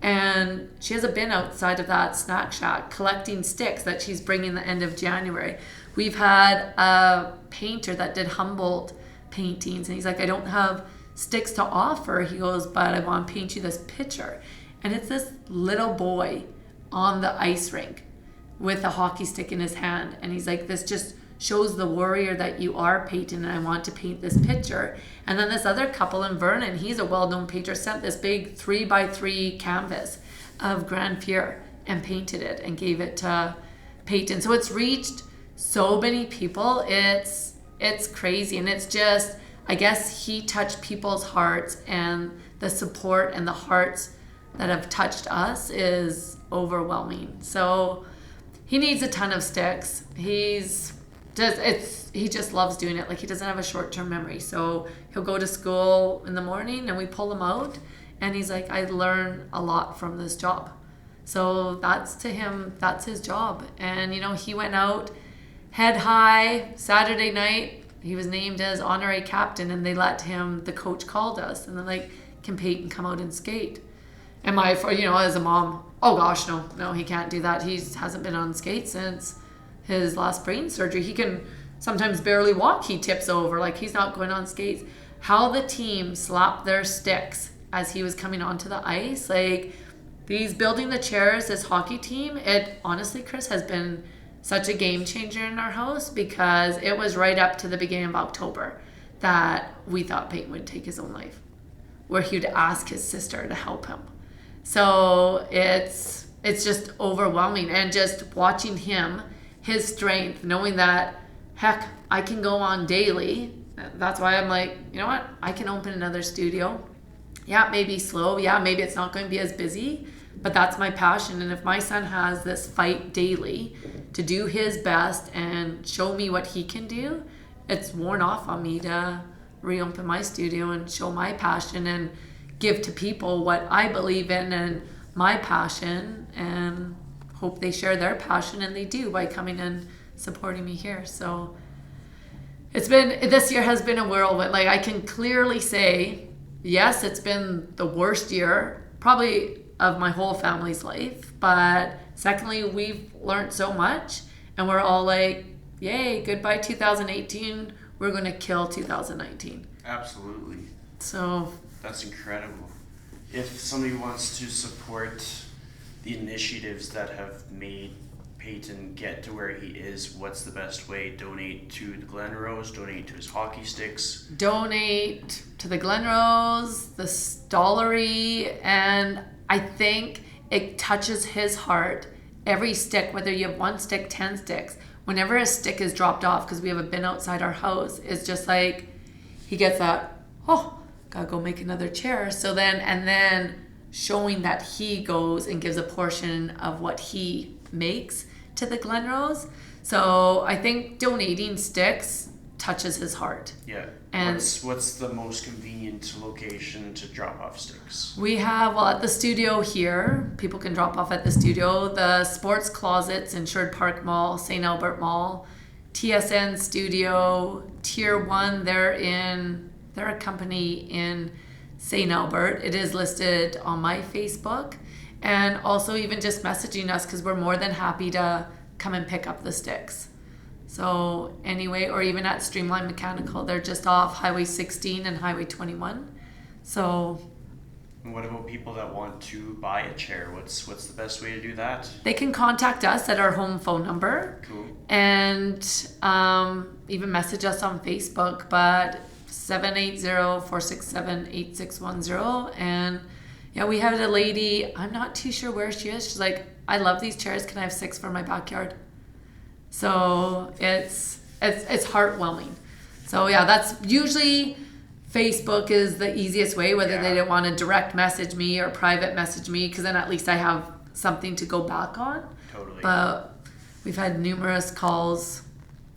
And she has a bin outside of that Snack Shack collecting sticks that she's bringing the end of January. We've had a painter that did Humboldt paintings, and he's like, I don't have sticks to offer. He goes, but I want to paint you this picture. And it's this little boy on the ice rink with a hockey stick in his hand. And he's like, this just shows the warrior that you are, Peyton, and I want to paint this picture. And then this other couple in Vernon, he's a well-known painter, sent this big 3x3 canvas of Grand Fear and painted it and gave it to Peyton. So it's reached so many people. It's crazy. And it's just, I guess he touched people's hearts, and the support and the hearts that have touched us is overwhelming. So he needs a ton of sticks. He just loves doing it. Like, he doesn't have a short-term memory. So he'll go to school in the morning and we pull him out, and he's like, I learn a lot from this job. So that's, to him, that's his job. And, you know, he went out head high Saturday night. He was named as honorary captain, and they let him, the coach called us, and they're like, can Peyton come out and skate? And my, you know, as a mom, oh gosh, no, he can't do that. He hasn't been on skates since his last brain surgery. He can sometimes barely walk. He tips over, like, he's not going on skates. How the team slapped their sticks as he was coming onto the ice. Like, these building the chairs, this hockey team, it honestly, Chris, has been such a game changer in our house, because it was right up to the beginning of October that we thought Peyton would take his own life, where he would ask his sister to help him. So it's just overwhelming. And just watching him, his strength, knowing that, heck, I can go on daily. That's why I'm like, you know what? I can open another studio. Yeah, maybe slow. Yeah, maybe it's not going to be as busy, but that's my passion. And if my son has this fight daily to do his best and show me what he can do, it's worn off on me to reopen my studio and show my passion and give to people what I believe in and my passion, and hope they share their passion, and they do by coming and supporting me here. So this year has been a whirlwind. Like, I can clearly say, yes, it's been the worst year probably of my whole family's life, but secondly, we've learned so much, and we're all like, yay, goodbye 2018, we're going to kill 2019. Absolutely. So that's incredible. If somebody wants to support the initiatives that have made Peyton get to where he is, what's the best way? Donate to the Glen Rose, donate to his hockey sticks. Donate to the Glen Rose, the Stollery, and I think it touches his heart. Every stick, whether you have 1 stick, 10 sticks, whenever a stick is dropped off, because we have a bin outside our house, it's just like, he gets that, oh, gotta go make another chair. So then showing that he goes and gives a portion of what he makes to the Glen Rose. So I think donating sticks touches his heart. Yeah. And what's the most convenient location to drop off sticks? We have, well, at the studio here, people can drop off at the studio, the Sports Closets in Sherwood Park Mall, St. Albert Mall, TSN Studio, Tier 1, they're a company in St. Albert. It is listed on my Facebook. And also even just messaging us, because we're more than happy to come and pick up the sticks. So anyway, or even at Streamline Mechanical, they're just off Highway 16 and Highway 21. So. And what about people that want to buy a chair? What's the best way to do that? They can contact us at our home phone number. Cool. And even message us on Facebook, but 780-467-8610. And yeah, we had a lady, I'm not too sure where she is. She's like, I love these chairs. Can I have 6 for my backyard? So it's heartwarming. So yeah, that's usually Facebook is the easiest way, whether they don't want to direct message me or private message me, because then at least I have something to go back on. Totally. But we've had numerous calls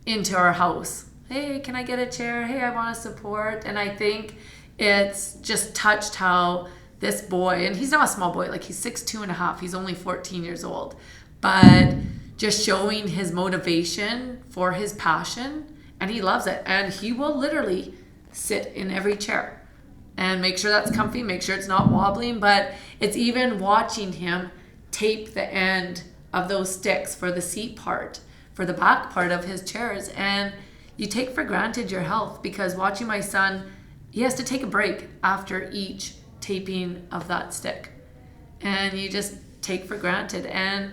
into our house. Hey, can I get a chair? Hey, I want to support. And I think it's just touched how this boy, and he's not a small boy, like he's 6'2.5", he's only 14 years old, but just showing his motivation for his passion, and he loves it. And he will literally sit in every chair and make sure that's comfy, make sure it's not wobbling. But it's even watching him tape the end of those sticks for the seat part, for the back part of his chairs. And you take for granted your health, because watching my son, he has to take a break after each taping of that stick. And you just take for granted. And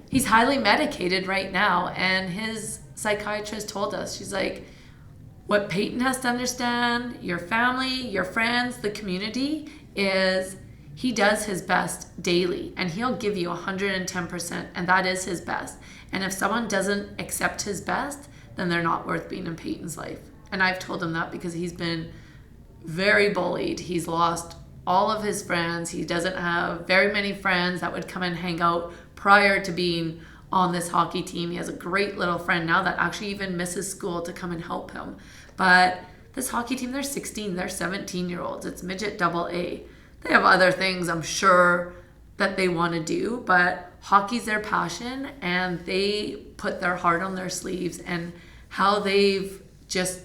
he's highly medicated right now. And his psychiatrist told us, she's like, what Peyton has to understand, your family, your friends, the community, is he does his best daily, and he'll give you 110%, and that is his best. And if someone doesn't accept his best, then they're not worth being in Peyton's life. And I've told him that because he's been very bullied. He's lost all of his friends. He doesn't have very many friends that would come and hang out prior to being on this hockey team. He has a great little friend now that actually even misses school to come and help him. But this hockey team, they're 16, they're 17-year-olds. It's midget double A. They have other things, I'm sure, that they want to do, but hockey's their passion, and they put their heart on their sleeves. And how they've just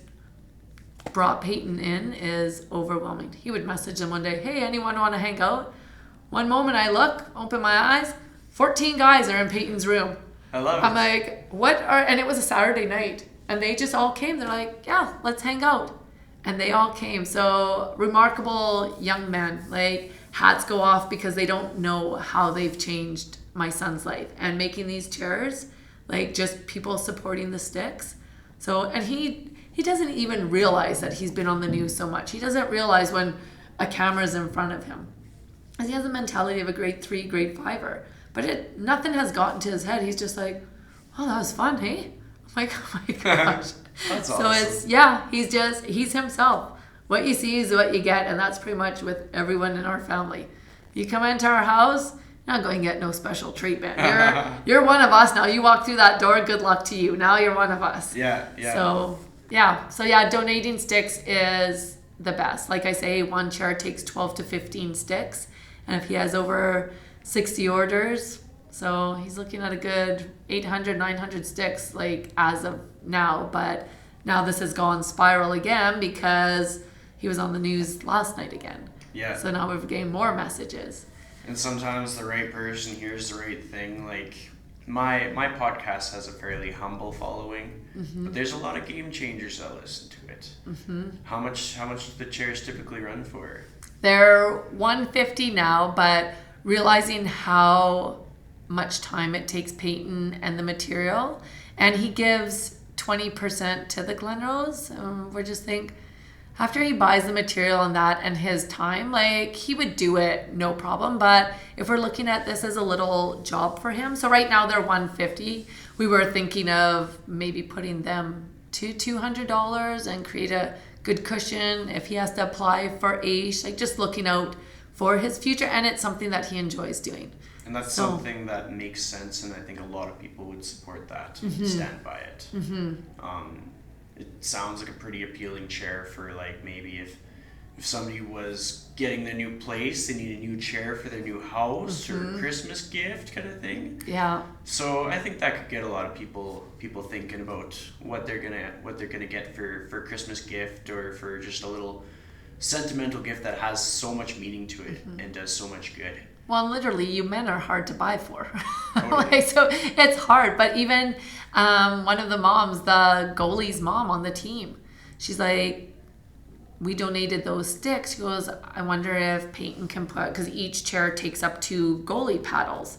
brought Peyton in is overwhelming. He would message them one day, hey, anyone want to hang out? One moment I look, open my eyes, 14 guys are in Peyton's room. I love it. I'm like, what are, and it was a Saturday night, and they just all came. They're like, yeah, let's hang out. And they all came. So remarkable young men, like hats go off, because they don't know how they've changed my son's life. And making these chairs, like just people supporting the sticks. So, and he doesn't even realize that he's been on the news so much. He doesn't realize when a camera's in front of him. And he has the mentality of a grade 3, grade 5er. But nothing has gotten to his head. He's just like, oh, that was fun, hey? I'm like, oh my gosh. That's So awesome. he's himself. What you see is what you get, and that's pretty much with everyone in our family. You come into our house, you're not going to get no special treatment. You're one of us now. You walk through that door, good luck to you. Now you're one of us. Yeah. So donating sticks is the best. Like I say, one chair takes 12 to 15 sticks, and if he has over 60 orders, so he's looking at a good 800, 900 sticks, like as of now. But now this has gone spiral again because he was on the news last night again. Yeah. So now we've gained more messages. And sometimes the right person hears the right thing. Like my podcast has a fairly humble following, but there's a lot of game changers that listen to it. How much do the chairs typically run for? They're $150 now, but realizing how much time it takes Peyton and the material, and he gives 20% to the Glenrose. We're just think, after he buys the material and that and his time, like he would do it no problem. But if we're looking at this as a little job for him, so right now they're $150. We were thinking of maybe putting them to $200 and create a good cushion if he has to apply for AISH, like just looking out for his future. And it's something that he enjoys doing. And that's something that makes sense, and I think a lot of people would support that and stand by it. It sounds like a pretty appealing chair for, like, maybe if somebody was getting the new place, they need a new chair for their new house or a Christmas gift kind of thing. Yeah. So I think that could get a lot of people thinking about what they're gonna get for Christmas gift, or for just a little sentimental gift that has so much meaning to it and does so much good. Well, literally, you men are hard to buy for. Totally. So it's hard. But even one of the moms, the goalie's mom on the team, she's like, we donated those sticks. She goes, I wonder if Peyton can put, because each chair takes up 2 goalie paddles.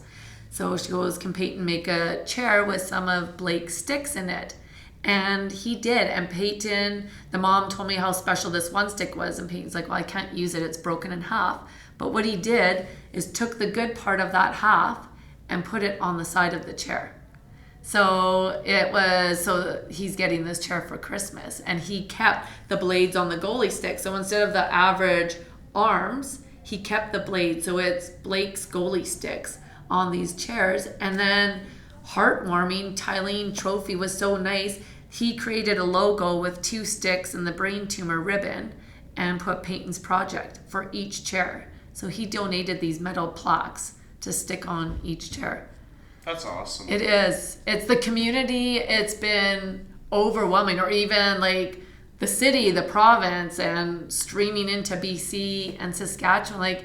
So she goes, can Peyton make a chair with some of Blake's sticks in it? And he did. And Peyton, the mom told me how special this one stick was. And Peyton's like, well, I can't use it. It's broken in half. But what he did is took the good part of that half and put it on the side of the chair. So he's getting this chair for Christmas, and he kept the blades on the goalie stick. So instead of the average arms, he kept the blades. So it's Blake's goalie sticks on these chairs. And then heartwarming, Tylene Trophy was so nice. He created a logo with 2 sticks and the brain tumor ribbon and put Peyton's project for each chair. So he donated these metal plaques to stick on each chair. That's awesome. It is. It's the community. It's been overwhelming, or even like the city, the province, and streaming into BC and Saskatchewan. Like,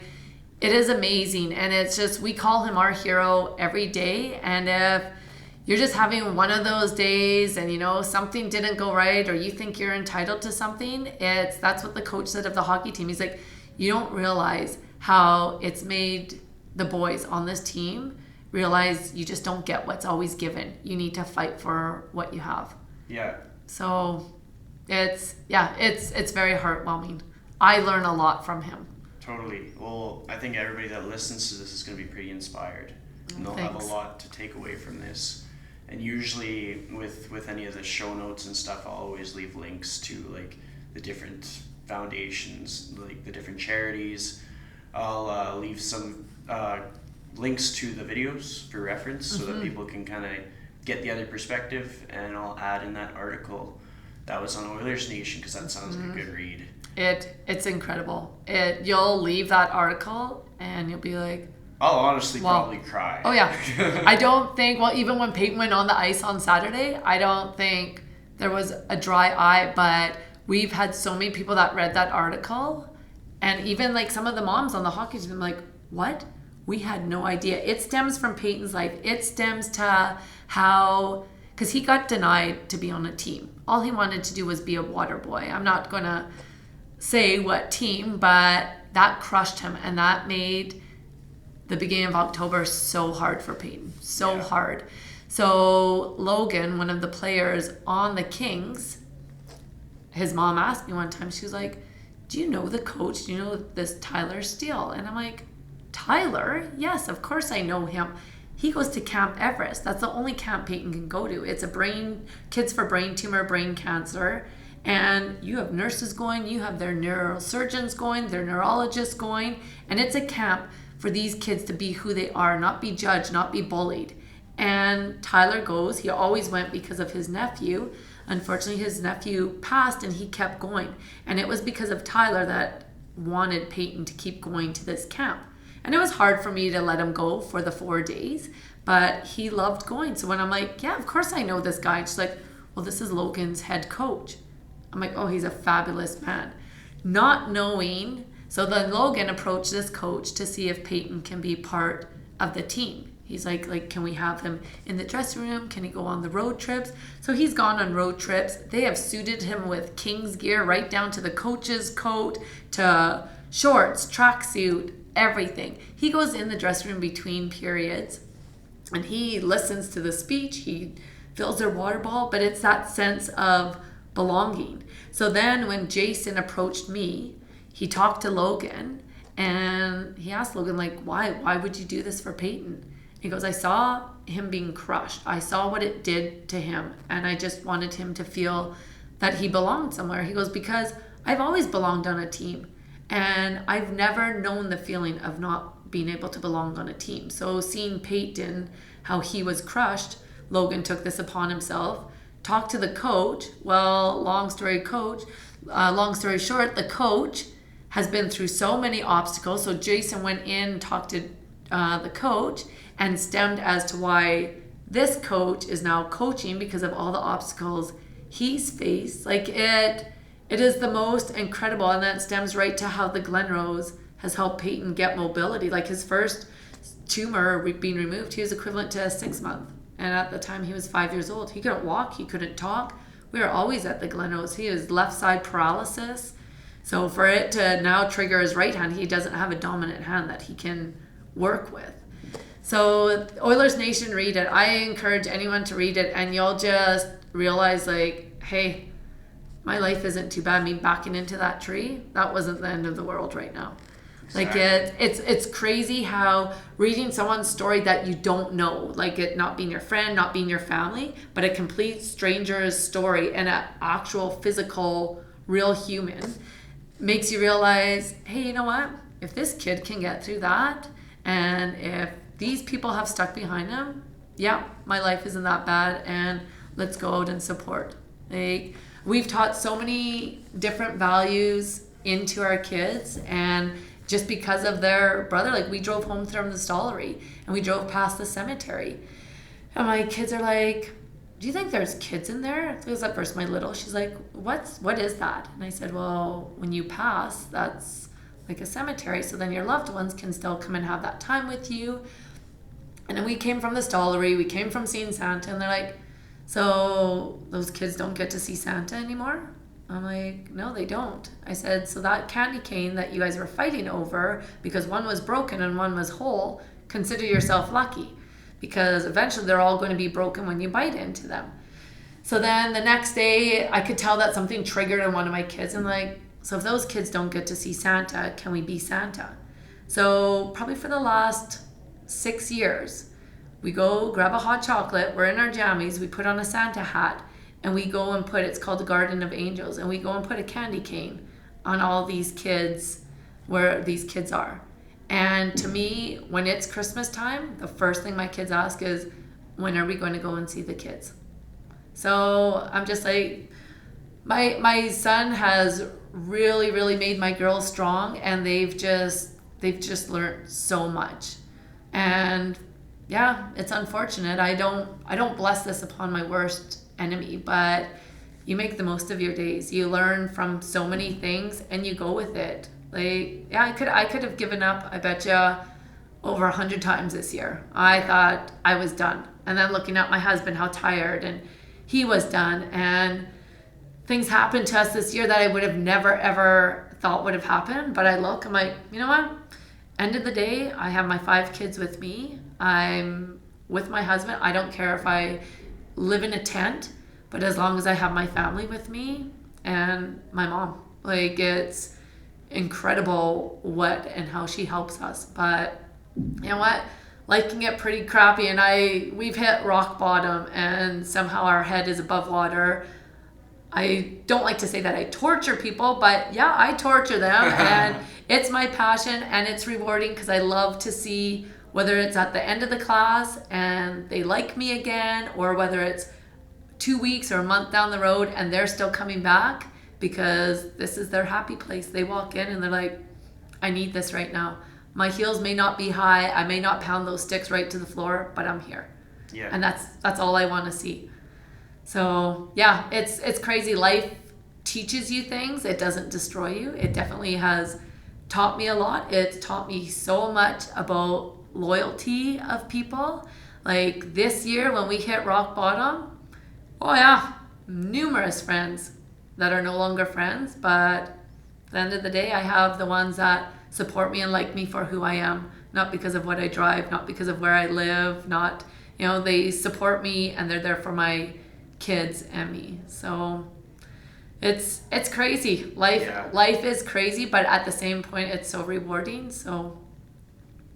it is amazing. And it's just, we call him our hero every day. And if you're just having one of those days and, you know, something didn't go right, or you think you're entitled to something, that's what the coach said of the hockey team. He's like, you don't realize how it's made the boys on this team realize you just don't get what's always given. You need to fight for what you have. Yeah. So it's very heartwarming. I learn a lot from him. Totally. Well, I think everybody that listens to this is going to be pretty inspired. And they'll have a lot to take away from this. And usually with any of the show notes and stuff, I'll always leave links to like the different foundations, like the different charities. I'll leave some links to the videos for reference so that people can kind of get the other perspective. And I'll add in that article that was on Oilers Nation, because that sounds like a good read. It's incredible. You'll leave that article and you'll be like, I'll honestly probably cry. Oh yeah. I don't think, even when Peyton went on the ice on Saturday, I don't think there was a dry eye, but we've had so many people that read that article, and even like some of the moms on the hockey team, like, what? We had no idea. It stems from Peyton's life. It stems to how, because he got denied to be on a team. All he wanted to do was be a water boy. I'm not going to say what team, but that crushed him, and that made the beginning of October so hard for Peyton. So hard. So Logan, one of the players on the Kings, his mom asked me one time, she was like, do you know the coach? Do you know this Tyler Steele? And I'm like, Tyler? Yes, of course I know him. He goes to Camp Everest. That's the only camp Peyton can go to. It's kids for brain tumor, brain cancer. And you have nurses going, you have their neurosurgeons going, their neurologists going. And it's a camp for these kids to be who they are, not be judged, not be bullied. And Tyler goes. He always went because of his nephew. Unfortunately, his nephew passed and he kept going. And it was because of Tyler that wanted Peyton to keep going to this camp. And it was hard for me to let him go for the 4 days, but he loved going. So when I'm like, yeah, of course I know this guy. And she's like, well, this is Logan's head coach. I'm like, oh, he's a fabulous man. Not knowing. So then Logan approached this coach to see if Peyton can be part of the team. He's like, can we have him in the dressing room? Can he go on the road trips? So he's gone on road trips. They have suited him with King's gear, right down to the coach's coat, to shorts, tracksuit, everything. He goes in the dressing room between periods and he listens to the speech. He fills their water bottle, but it's that sense of belonging. So then when Jason approached me, he talked to Logan and he asked Logan, like, why would you do this for Peyton? He goes, I saw him being crushed. I saw what it did to him, and I just wanted him to feel that he belonged somewhere. He goes, because I've always belonged on a team, and I've never known the feeling of not being able to belong on a team. So seeing Peyton, how he was crushed, Logan took this upon himself, talked to the coach. Well, long story short, the coach has been through so many obstacles. So Jason went in and talked to the coach and stemmed as to why this coach is now coaching because of all the obstacles he's faced. Like, it is the most incredible, and that stems right to how the Glenrose has helped Peyton get mobility. Like, his first tumor being removed, he was equivalent to a 6-month, and at the time he was 5 years old. He couldn't walk, he couldn't talk. We were always at the Glenrose. He has left side paralysis, so for it to now trigger his right hand, he doesn't have a dominant hand that he can work with. So Oilers Nation, read it. I encourage anyone to read it, and you'll just realize, like, hey, my life isn't too bad. Me backing into that tree, that wasn't the end of the world right now. Exactly. Like, it's crazy how reading someone's story that you don't know, like it not being your friend, not being your family, but a complete stranger's story and an actual physical, real human, makes you realize, hey, you know what? If this kid can get through that, and if these people have stuck behind them, yeah, my life isn't that bad, and let's go out and support. Like, we've taught so many different values into our kids, and just because of their brother, like we drove home from the Stollery and we drove past the cemetery, and my kids are like, do you think there's kids in there? Because at first my little, she's like, what is that? And I said, well, when you pass, that's like a cemetery, so then your loved ones can still come and have that time with you. And then we came from the Stollery, we came from seeing Santa, and they're like, so those kids don't get to see Santa anymore? I'm like, no, they don't. I said, so that candy cane that you guys were fighting over, because one was broken and one was whole, consider yourself lucky, because eventually they're all going to be broken when you bite into them. So then the next day, I could tell that something triggered in one of my kids. And like, so if those kids don't get to see Santa, can we be Santa? So probably for the last 6 years, we go grab a hot chocolate, we're in our jammies, we put on a Santa hat, and we go and put, it's called the Garden of Angels, and we go and put a candy cane on all these kids, where these kids are. And to me, when it's Christmas time, the first thing my kids ask is, when are we going to go and see the kids? So I'm just like, my son has really, really made my girls strong, and they've just learned so much. And yeah, it's unfortunate. I don't bless this upon my worst enemy, but you make the most of your days. You learn from so many things and you go with it. Like, yeah, I could have given up, I bet you, over 100 times this year. I thought I was done. And then looking at my husband, how tired, and he was done. And things happened to us this year that I would have never, ever thought would have happened. But I look, I'm like, you know what? End of the day, I have my 5 kids with me. I'm with my husband. I don't care if I live in a tent, but as long as I have my family with me and my mom, like, it's incredible what and how she helps us. But you know what? Life can get pretty crappy, and we've hit rock bottom, and somehow our head is above water. I don't like to say that I torture people, but yeah, I torture them, and it's my passion, and it's rewarding because I love to see whether it's at the end of the class and they like me again, or whether it's 2 weeks or a month down the road and they're still coming back because this is their happy place. They walk in and they're like, I need this right now. My heels may not be high, I may not pound those sticks right to the floor, but I'm here. Yeah. And that's all I want to see. So yeah, it's crazy. Life teaches you things. It doesn't destroy you. It definitely has taught me a lot. It's taught me so much about loyalty of people. Like this year when we hit rock bottom, oh yeah, numerous friends that are no longer friends, but at the end of the day, I have the ones that support me and like me for who I am, not because of what I drive, not because of where I live, not, they support me and they're there for my kids and me. So it's crazy. Life is crazy, but at the same point, it's so rewarding. So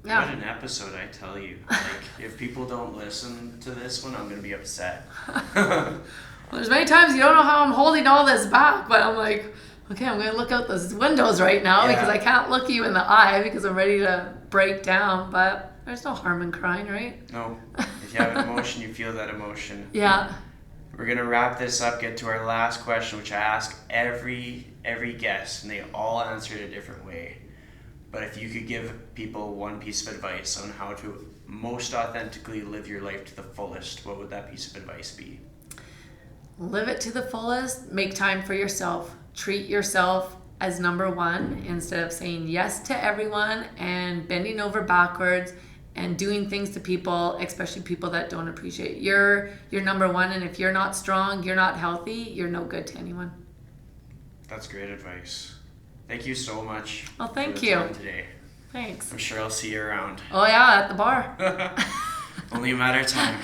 yeah. What an episode, I tell you. Like, if people don't listen to this one, I'm gonna be upset. Well, there's many times you don't know how I'm holding all this back, but I'm like, okay, I'm gonna look out those windows right now because I can't look you in the eye because I'm ready to break down. But there's no harm in crying, right? No. If you have an emotion, you feel that emotion. Yeah. We're gonna wrap this up, get to our last question, which I ask every guest, and they all answer it a different way. But if you could give people one piece of advice on how to most authentically live your life to the fullest, what would that piece of advice be? Live it to the fullest. Make time for yourself. Treat yourself as number one instead of saying yes to everyone and bending over backwards and doing things to people, especially people that don't appreciate. You're number one, and if you're not strong, you're not healthy, you're no good to anyone. That's great advice. Thank you so much. Well, thank for the you. time today. Thanks. I'm sure I'll see you around. Oh yeah, at the bar. Only a matter of time.